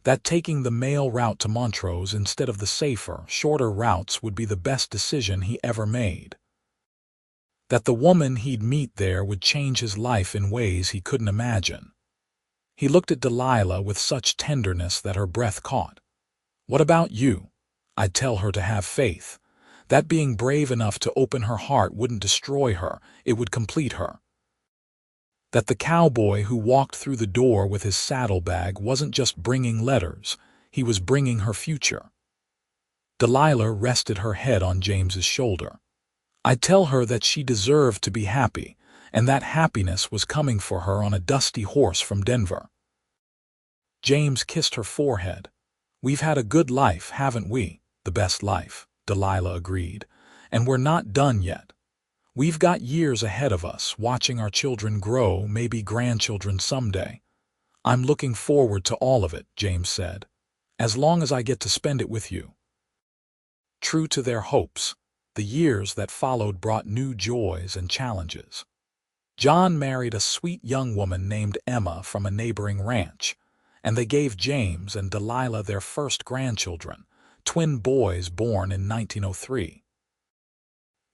that taking the mail route to Montrose instead of the safer, shorter routes would be the best decision he ever made. That the woman he'd meet there would change his life in ways he couldn't imagine." He looked at Delilah with such tenderness that her breath caught. "What about you?" "I'd tell her to have faith, that being brave enough to open her heart wouldn't destroy her, it would complete her. That the cowboy who walked through the door with his saddlebag wasn't just bringing letters, he was bringing her future." Delilah rested her head on James's shoulder. "I'd tell her that she deserved to be happy, and that happiness was coming for her on a dusty horse from Denver." James kissed her forehead. "We've had a good life, haven't we?" "The best life," Delilah agreed. "And we're not done yet. We've got years ahead of us, watching our children grow, maybe grandchildren someday." "I'm looking forward to all of it," James said, "as long as I get to spend it with you." True to their hopes, the years that followed brought new joys and challenges. John married a sweet young woman named Emma from a neighboring ranch, and they gave James and Delilah their first grandchildren, twin boys born in 1903.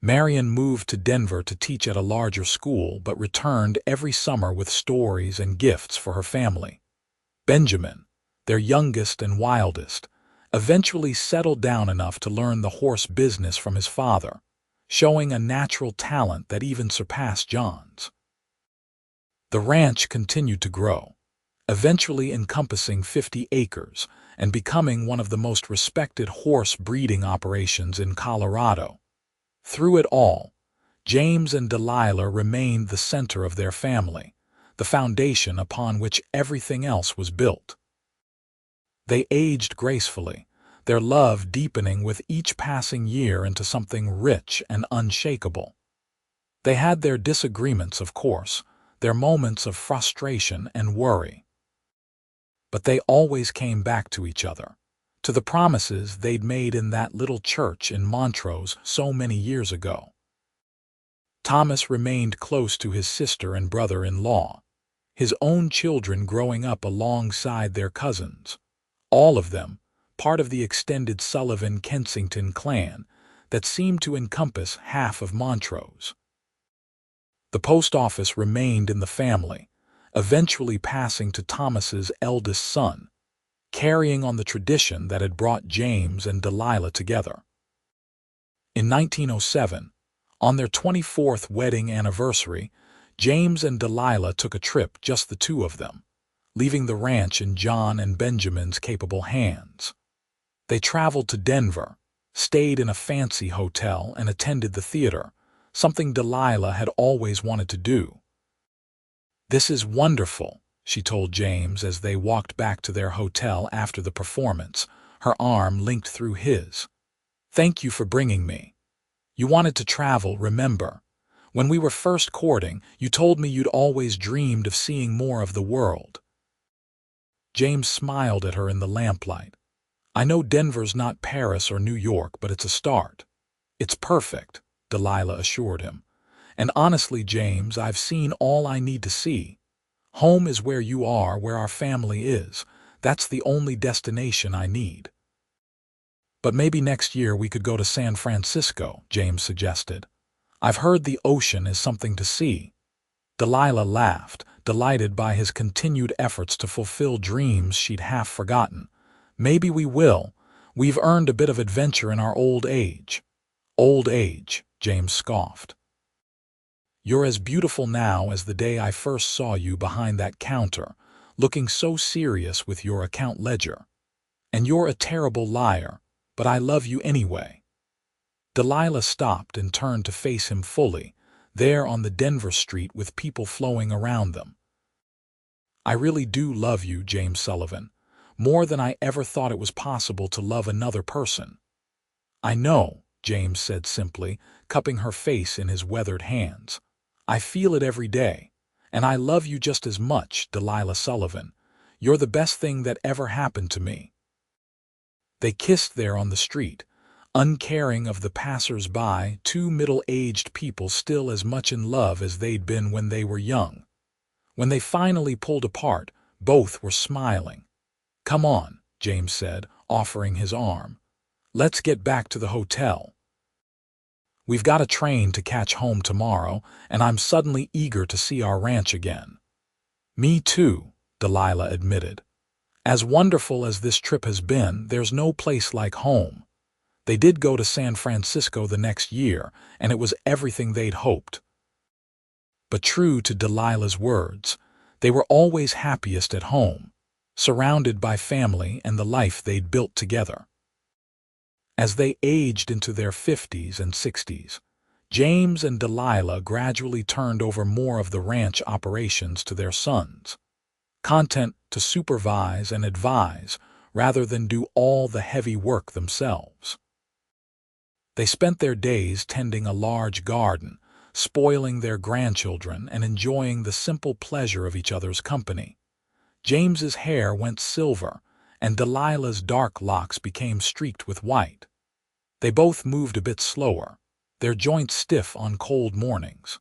Marion moved to Denver to teach at a larger school but returned every summer with stories and gifts for her family. Benjamin, their youngest and wildest, eventually settled down enough to learn the horse business from his father, showing a natural talent that even surpassed John's. The ranch continued to grow, eventually encompassing 50 acres and becoming one of the most respected horse breeding operations in Colorado. Through it all, James and Delilah remained the center of their family, the foundation upon which everything else was built. They aged gracefully, their love deepening with each passing year into something rich and unshakable. They had their disagreements, of course, their moments of frustration and worry. But they always came back to each other, to the promises they'd made in that little church in Montrose so many years ago. Thomas remained close to his sister and brother-in-law, his own children growing up alongside their cousins, all of them part of the extended Sullivan Kensington clan that seemed to encompass half of Montrose. The post office remained in the family, eventually passing to Thomas's eldest son, carrying on the tradition that had brought James and Delilah together. In 1907, on their 24th wedding anniversary, James and Delilah took a trip, just the two of them, leaving the ranch in John and Benjamin's capable hands. They traveled to Denver, stayed in a fancy hotel, and attended the theater, something Delilah had always wanted to do. "This is wonderful," she told James as they walked back to their hotel after the performance, her arm linked through his. "Thank you for bringing me. You wanted to travel, remember? When we were first courting, you told me you'd always dreamed of seeing more of the world." James smiled at her in the lamplight. "I know Denver's not Paris or New York, but it's a start." "It's perfect," Delilah assured him. "And honestly, James, I've seen all I need to see. Home is where you are, where our family is. That's the only destination I need." "But maybe next year we could go to San Francisco," James suggested. "I've heard the ocean is something to see." Delilah laughed, delighted by his continued efforts to fulfill dreams she'd half forgotten. "Maybe we will. We've earned a bit of adventure in our old age." "Old age," James scoffed. "You're as beautiful now as the day I first saw you behind that counter, looking so serious with your account ledger. And you're a terrible liar, but I love you anyway." Delilah stopped and turned to face him fully, there on the Denver street with people flowing around them. "I really do love you, James Sullivan, more than I ever thought it was possible to love another person." "I know," James said simply, cupping her face in his weathered hands. "I feel it every day, and I love you just as much, Delilah Sullivan. You're the best thing that ever happened to me." They kissed there on the street, uncaring of the passers-by, two middle-aged people still as much in love as they'd been when they were young. When they finally pulled apart, both were smiling. "Come on," James said, offering his arm. "Let's get back to the hotel. We've got a train to catch home tomorrow, and I'm suddenly eager to see our ranch again." "Me too," Delilah admitted. "As wonderful as this trip has been, there's no place like home." They did go to San Francisco the next year, and it was everything they'd hoped. But true to Delilah's words, they were always happiest at home, surrounded by family and the life they'd built together. As they aged into their 50s and 60s, James and Delilah gradually turned over more of the ranch operations to their sons, content to supervise and advise rather than do all the heavy work themselves. They spent their days tending a large garden, spoiling their grandchildren and enjoying the simple pleasure of each other's company. James's hair went silver, and Delilah's dark locks became streaked with white. They both moved a bit slower, their joints stiff on cold mornings.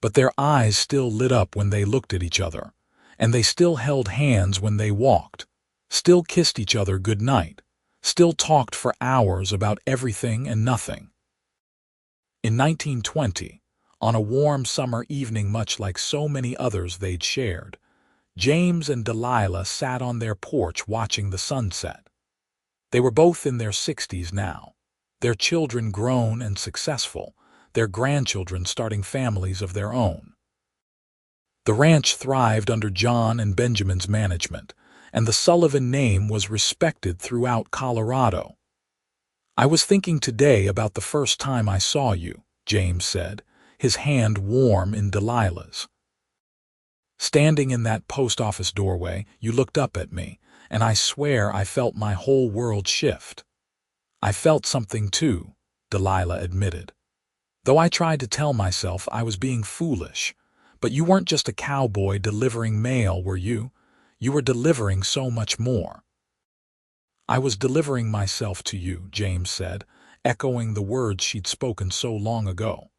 But their eyes still lit up when they looked at each other, and they still held hands when they walked, still kissed each other good night, still talked for hours about everything and nothing. In 1920, on a warm summer evening much like so many others they'd shared, James and Delilah sat on their porch watching the sunset. They were both in their 60s now, their children grown and successful, their grandchildren starting families of their own. The ranch thrived under John and Benjamin's management, and the Sullivan name was respected throughout Colorado. "I was thinking today about the first time I saw you," James said, his hand warm in Delilah's. "Standing in that post office doorway, you looked up at me, and I swear I felt my whole world shift." "I felt something too," Delilah admitted. "Though I tried to tell myself I was being foolish. But you weren't just a cowboy delivering mail, were you? You were delivering so much more." "I was delivering myself to you," James said, echoing the words she'd spoken so long ago.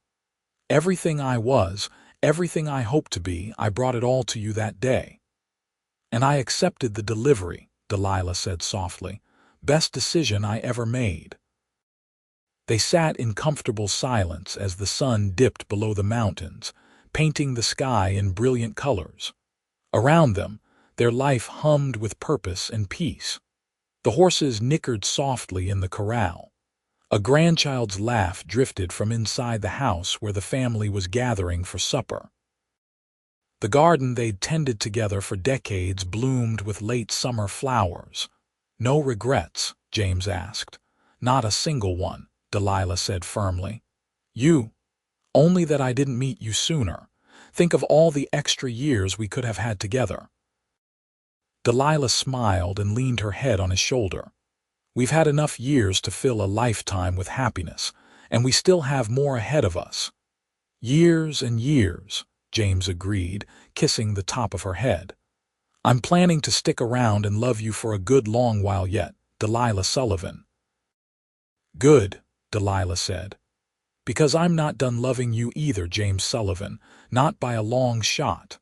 "Everything I was, everything I hoped to be, I brought it all to you that day." "And I accepted the delivery," Delilah said softly. "Best decision I ever made." They sat in comfortable silence as the sun dipped below the mountains, painting the sky in brilliant colors. Around them, their life hummed with purpose and peace. The horses nickered softly in the corral. A grandchild's laugh drifted from inside the house where the family was gathering for supper. The garden they'd tended together for decades bloomed with late summer flowers. "No regrets?" James asked. "Not a single one," Delilah said firmly. "You? Only that I didn't meet you sooner. Think of all the extra years we could have had together." Delilah smiled and leaned her head on his shoulder. "We've had enough years to fill a lifetime with happiness, and we still have more ahead of us." "Years and years," James agreed, kissing the top of her head. "I'm planning to stick around and love you for a good long while yet, Delilah Sullivan." "Good," Delilah said. "Because I'm not done loving you either, James Sullivan, not by a long shot."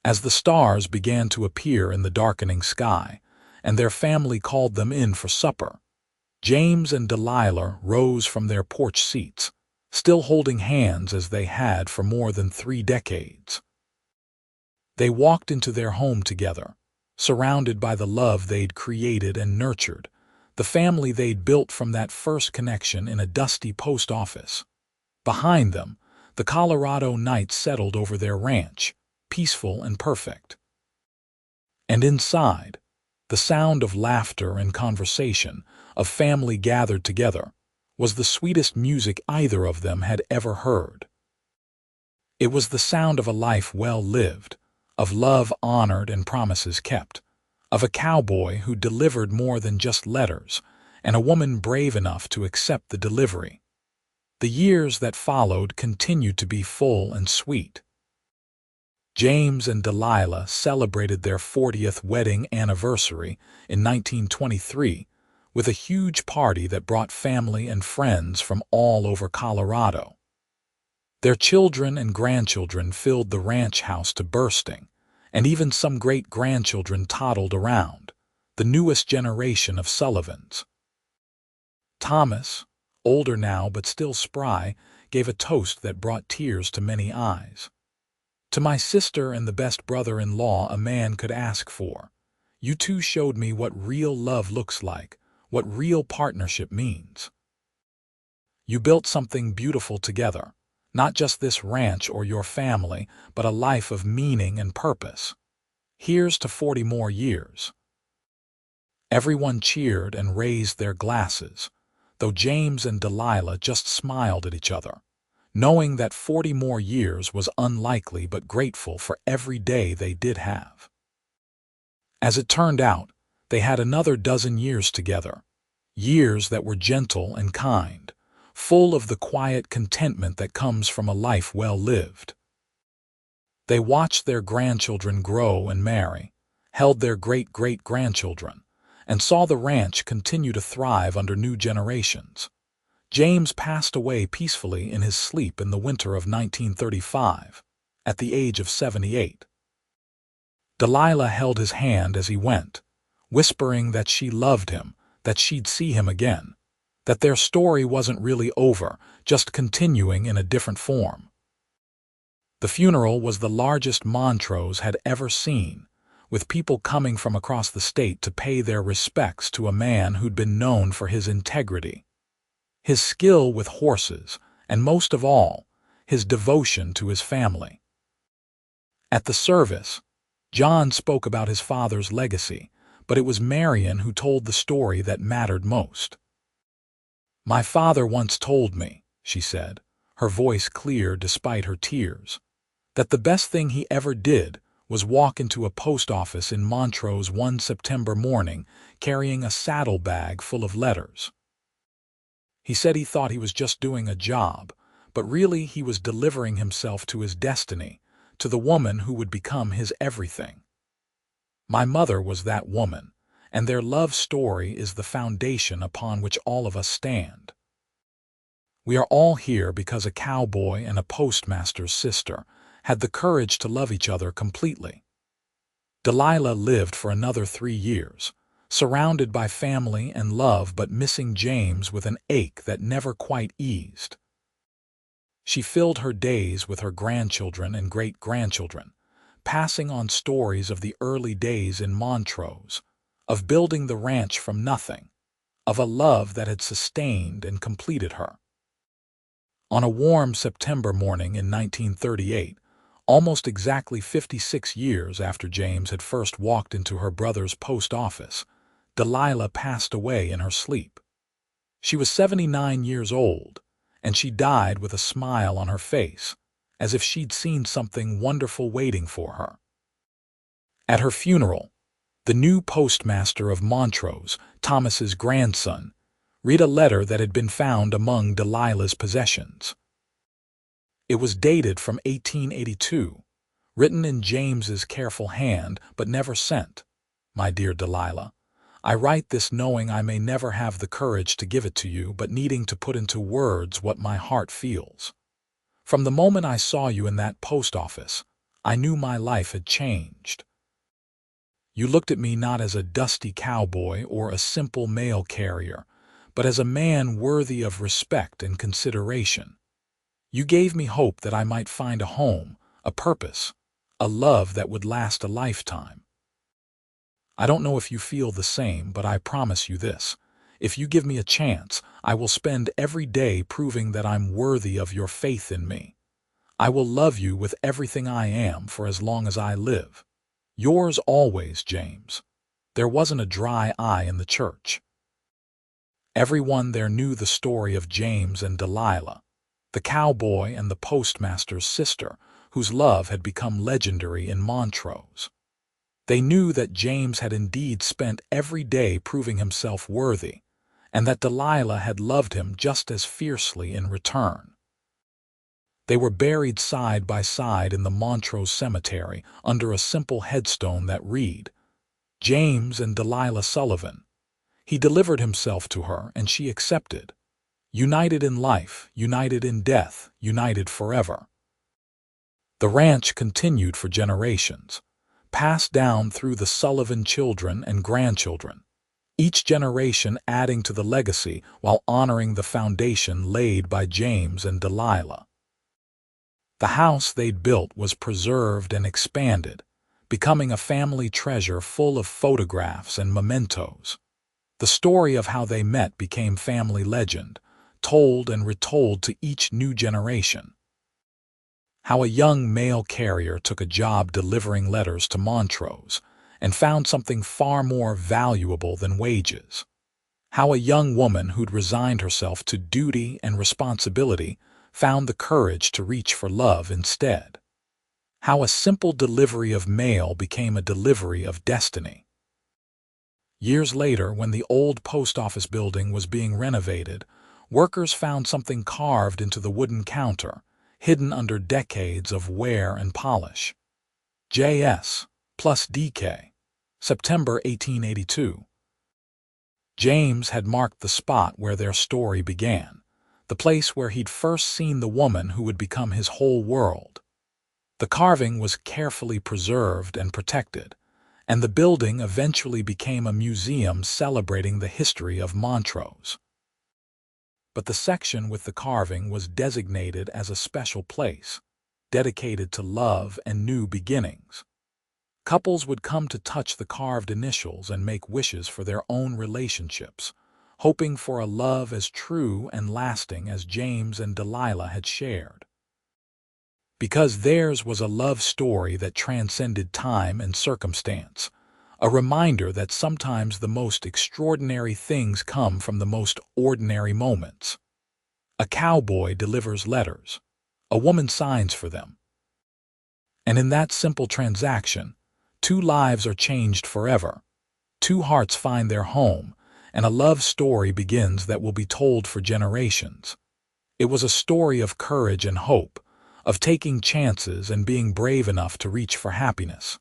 As the stars began to appear in the darkening sky, and their family called them in for supper, James and Delilah rose from their porch seats, still holding hands as they had for more than 3 decades. They walked into their home together, surrounded by the love they'd created and nurtured, the family they'd built from that first connection in a dusty post office. Behind them, the Colorado night settled over their ranch, peaceful and perfect. And inside, the sound of laughter and conversation, of family gathered together, was the sweetest music either of them had ever heard. It was the sound of a life well lived, of love honored and promises kept, of a cowboy who delivered more than just letters, and a woman brave enough to accept the delivery. The years that followed continued to be full and sweet. James and Delilah celebrated their 40th wedding anniversary in 1923 with a huge party that brought family and friends from all over Colorado. Their children and grandchildren filled the ranch house to bursting, and even some great-grandchildren toddled around, the newest generation of Sullivans. Thomas, older now but still spry, gave a toast that brought tears to many eyes. "To my sister and the best brother-in-law a man could ask for. You two showed me what real love looks like, what real partnership means. You built something beautiful together, not just this ranch or your family, but a life of meaning and purpose. Here's to 40 more years." Everyone cheered and raised their glasses, though James and Delilah just smiled at each other, knowing that 40 more years was unlikely but grateful for every day they did have. As it turned out, they had another dozen years together, years that were gentle and kind, full of the quiet contentment that comes from a life well lived. They watched their grandchildren grow and marry, held their great-great-grandchildren, and saw the ranch continue to thrive under new generations. James passed away peacefully in his sleep in the winter of 1935, at the age of 78. Delilah held his hand as he went, whispering that she loved him, that she'd see him again, that their story wasn't really over, just continuing in a different form. The funeral was the largest Montrose had ever seen, with people coming from across the state to pay their respects to a man who'd been known for his integrity, his skill with horses, and most of all, his devotion to his family. At the service, John spoke about his father's legacy, but it was Marion who told the story that mattered most. "My father once told me," she said, her voice clear despite her tears, "that the best thing he ever did was walk into a post office in Montrose one September morning carrying a saddlebag full of letters. He said he thought he was just doing a job, but really he was delivering himself to his destiny, to the woman who would become his everything. My mother was that woman, and their love story is the foundation upon which all of us stand. We are all here because a cowboy and a postmaster's sister had the courage to love each other completely. Delilah lived for another 3 years, surrounded by family and love but missing James with an ache that never quite eased. She filled her days with her grandchildren and great-grandchildren, passing on stories of the early days in Montrose, of building the ranch from nothing, of a love that had sustained and completed her. On a warm September morning in 1938, almost exactly 56 years after James had first walked into her brother's post office, Delilah passed away in her sleep. She was 79 years old, and she died with a smile on her face, as if she'd seen something wonderful waiting for her. At her funeral, the new postmaster of Montrose, Thomas's grandson, read a letter that had been found among Delilah's possessions. It was dated from 1882, written in James's careful hand, but never sent. My dear Delilah, I write this knowing I may never have the courage to give it to you, but needing to put into words what my heart feels. From the moment I saw you in that post office, I knew my life had changed. You looked at me not as a dusty cowboy or a simple mail carrier, but as a man worthy of respect and consideration. You gave me hope that I might find a home, a purpose, a love that would last a lifetime. I don't know if you feel the same, but I promise you this. If you give me a chance, I will spend every day proving that I'm worthy of your faith in me. I will love you with everything I am for as long as I live. Yours always, James. There wasn't a dry eye in the church. Everyone there knew the story of James and Delilah, the cowboy and the postmaster's sister, whose love had become legendary in Montrose. They knew that James had indeed spent every day proving himself worthy, and that Delilah had loved him just as fiercely in return. They were buried side by side in the Montrose cemetery under a simple headstone that read, James and Delilah Sullivan. He delivered himself to her, and she accepted. United in life, united in death, united forever. The ranch continued for generations, passed down through the Sullivan children and grandchildren, each generation adding to the legacy while honoring the foundation laid by James and Delilah. The house they'd built was preserved and expanded, becoming a family treasure full of photographs and mementos. The story of how they met became family legend, told and retold to each new generation. How a young mail carrier took a job delivering letters to Montrose and found something far more valuable than wages. How a young woman who'd resigned herself to duty and responsibility found the courage to reach for love instead. How a simple delivery of mail became a delivery of destiny. Years later, when the old post office building was being renovated, workers found something carved into the wooden counter, hidden under decades of wear and polish. J.S. plus D.K. September 1882. James had marked the spot where their story began, the place where he'd first seen the woman who would become his whole world. The carving was carefully preserved and protected, and the building eventually became a museum celebrating the history of Montrose. But the section with the carving was designated as a special place, dedicated to love and new beginnings. Couples would come to touch the carved initials and make wishes for their own relationships, hoping for a love as true and lasting as James and Delilah had shared. Because theirs was a love story that transcended time and circumstance, a reminder that sometimes the most extraordinary things come from the most ordinary moments. A cowboy delivers letters. A woman signs for them. And in that simple transaction, 2 lives are changed forever. 2 hearts find their home, and a love story begins that will be told for generations. It was a story of courage and hope, of taking chances and being brave enough to reach for happiness.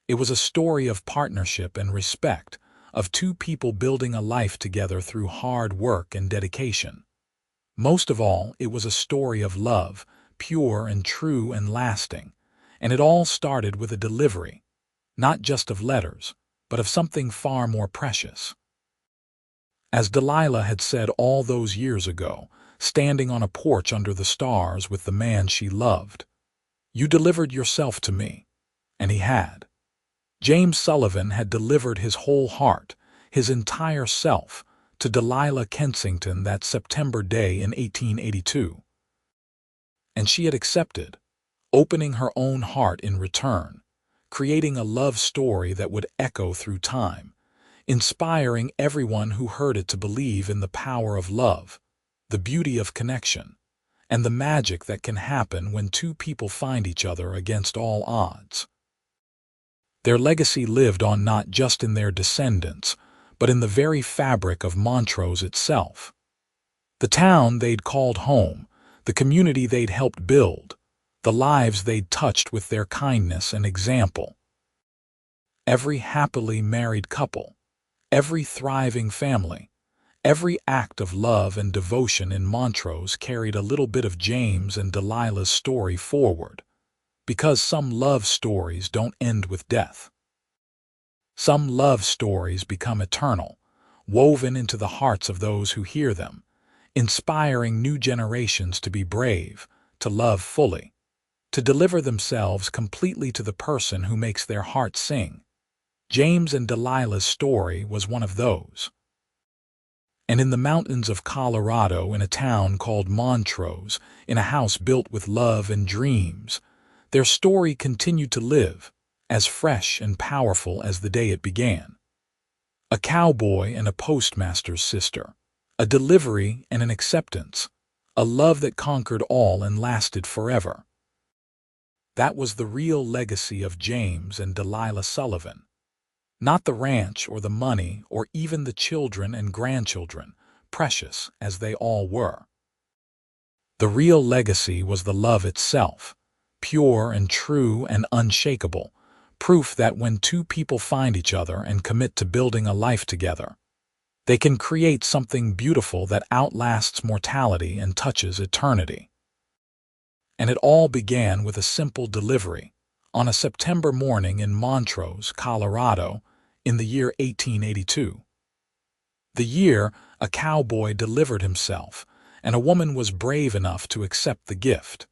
It was a story of partnership and respect, of two people building a life together through hard work and dedication. Most of all, it was a story of love, pure and true and lasting, and it all started with a delivery, not just of letters, but of something far more precious. As Delilah had said all those years ago, standing on a porch under the stars with the man she loved, "You delivered yourself to me," and he had. James Sullivan had delivered his whole heart, his entire self, to Delilah Kensington that September day in 1882. And she had accepted, opening her own heart in return, creating a love story that would echo through time, inspiring everyone who heard it to believe in the power of love, the beauty of connection, and the magic that can happen when two people find each other against all odds. Their legacy lived on not just in their descendants, but in the very fabric of Montrose itself. The town they'd called home, the community they'd helped build, the lives they'd touched with their kindness and example. Every happily married couple, every thriving family, every act of love and devotion in Montrose carried a little bit of James and Delilah's story forward, because some love stories don't end with death. Some love stories become eternal, woven into the hearts of those who hear them, inspiring new generations to be brave, to love fully, to deliver themselves completely to the person who makes their heart sing. James and Delilah's story was one of those. And in the mountains of Colorado, in a town called Montrose, in a house built with love and dreams, their story continued to live, as fresh and powerful as the day it began. A cowboy and a postmaster's sister, a delivery and an acceptance, a love that conquered all and lasted forever. That was the real legacy of James and Delilah Sullivan. Not the ranch or the money or even the children and grandchildren, precious as they all were. The real legacy was the love itself, pure and true and unshakable, proof that when two people find each other and commit to building a life together, they can create something beautiful that outlasts mortality and touches eternity. And it all began with a simple delivery, on a September morning in Montrose, Colorado, in the year 1882. The year a cowboy delivered himself, and a woman was brave enough to accept the gift.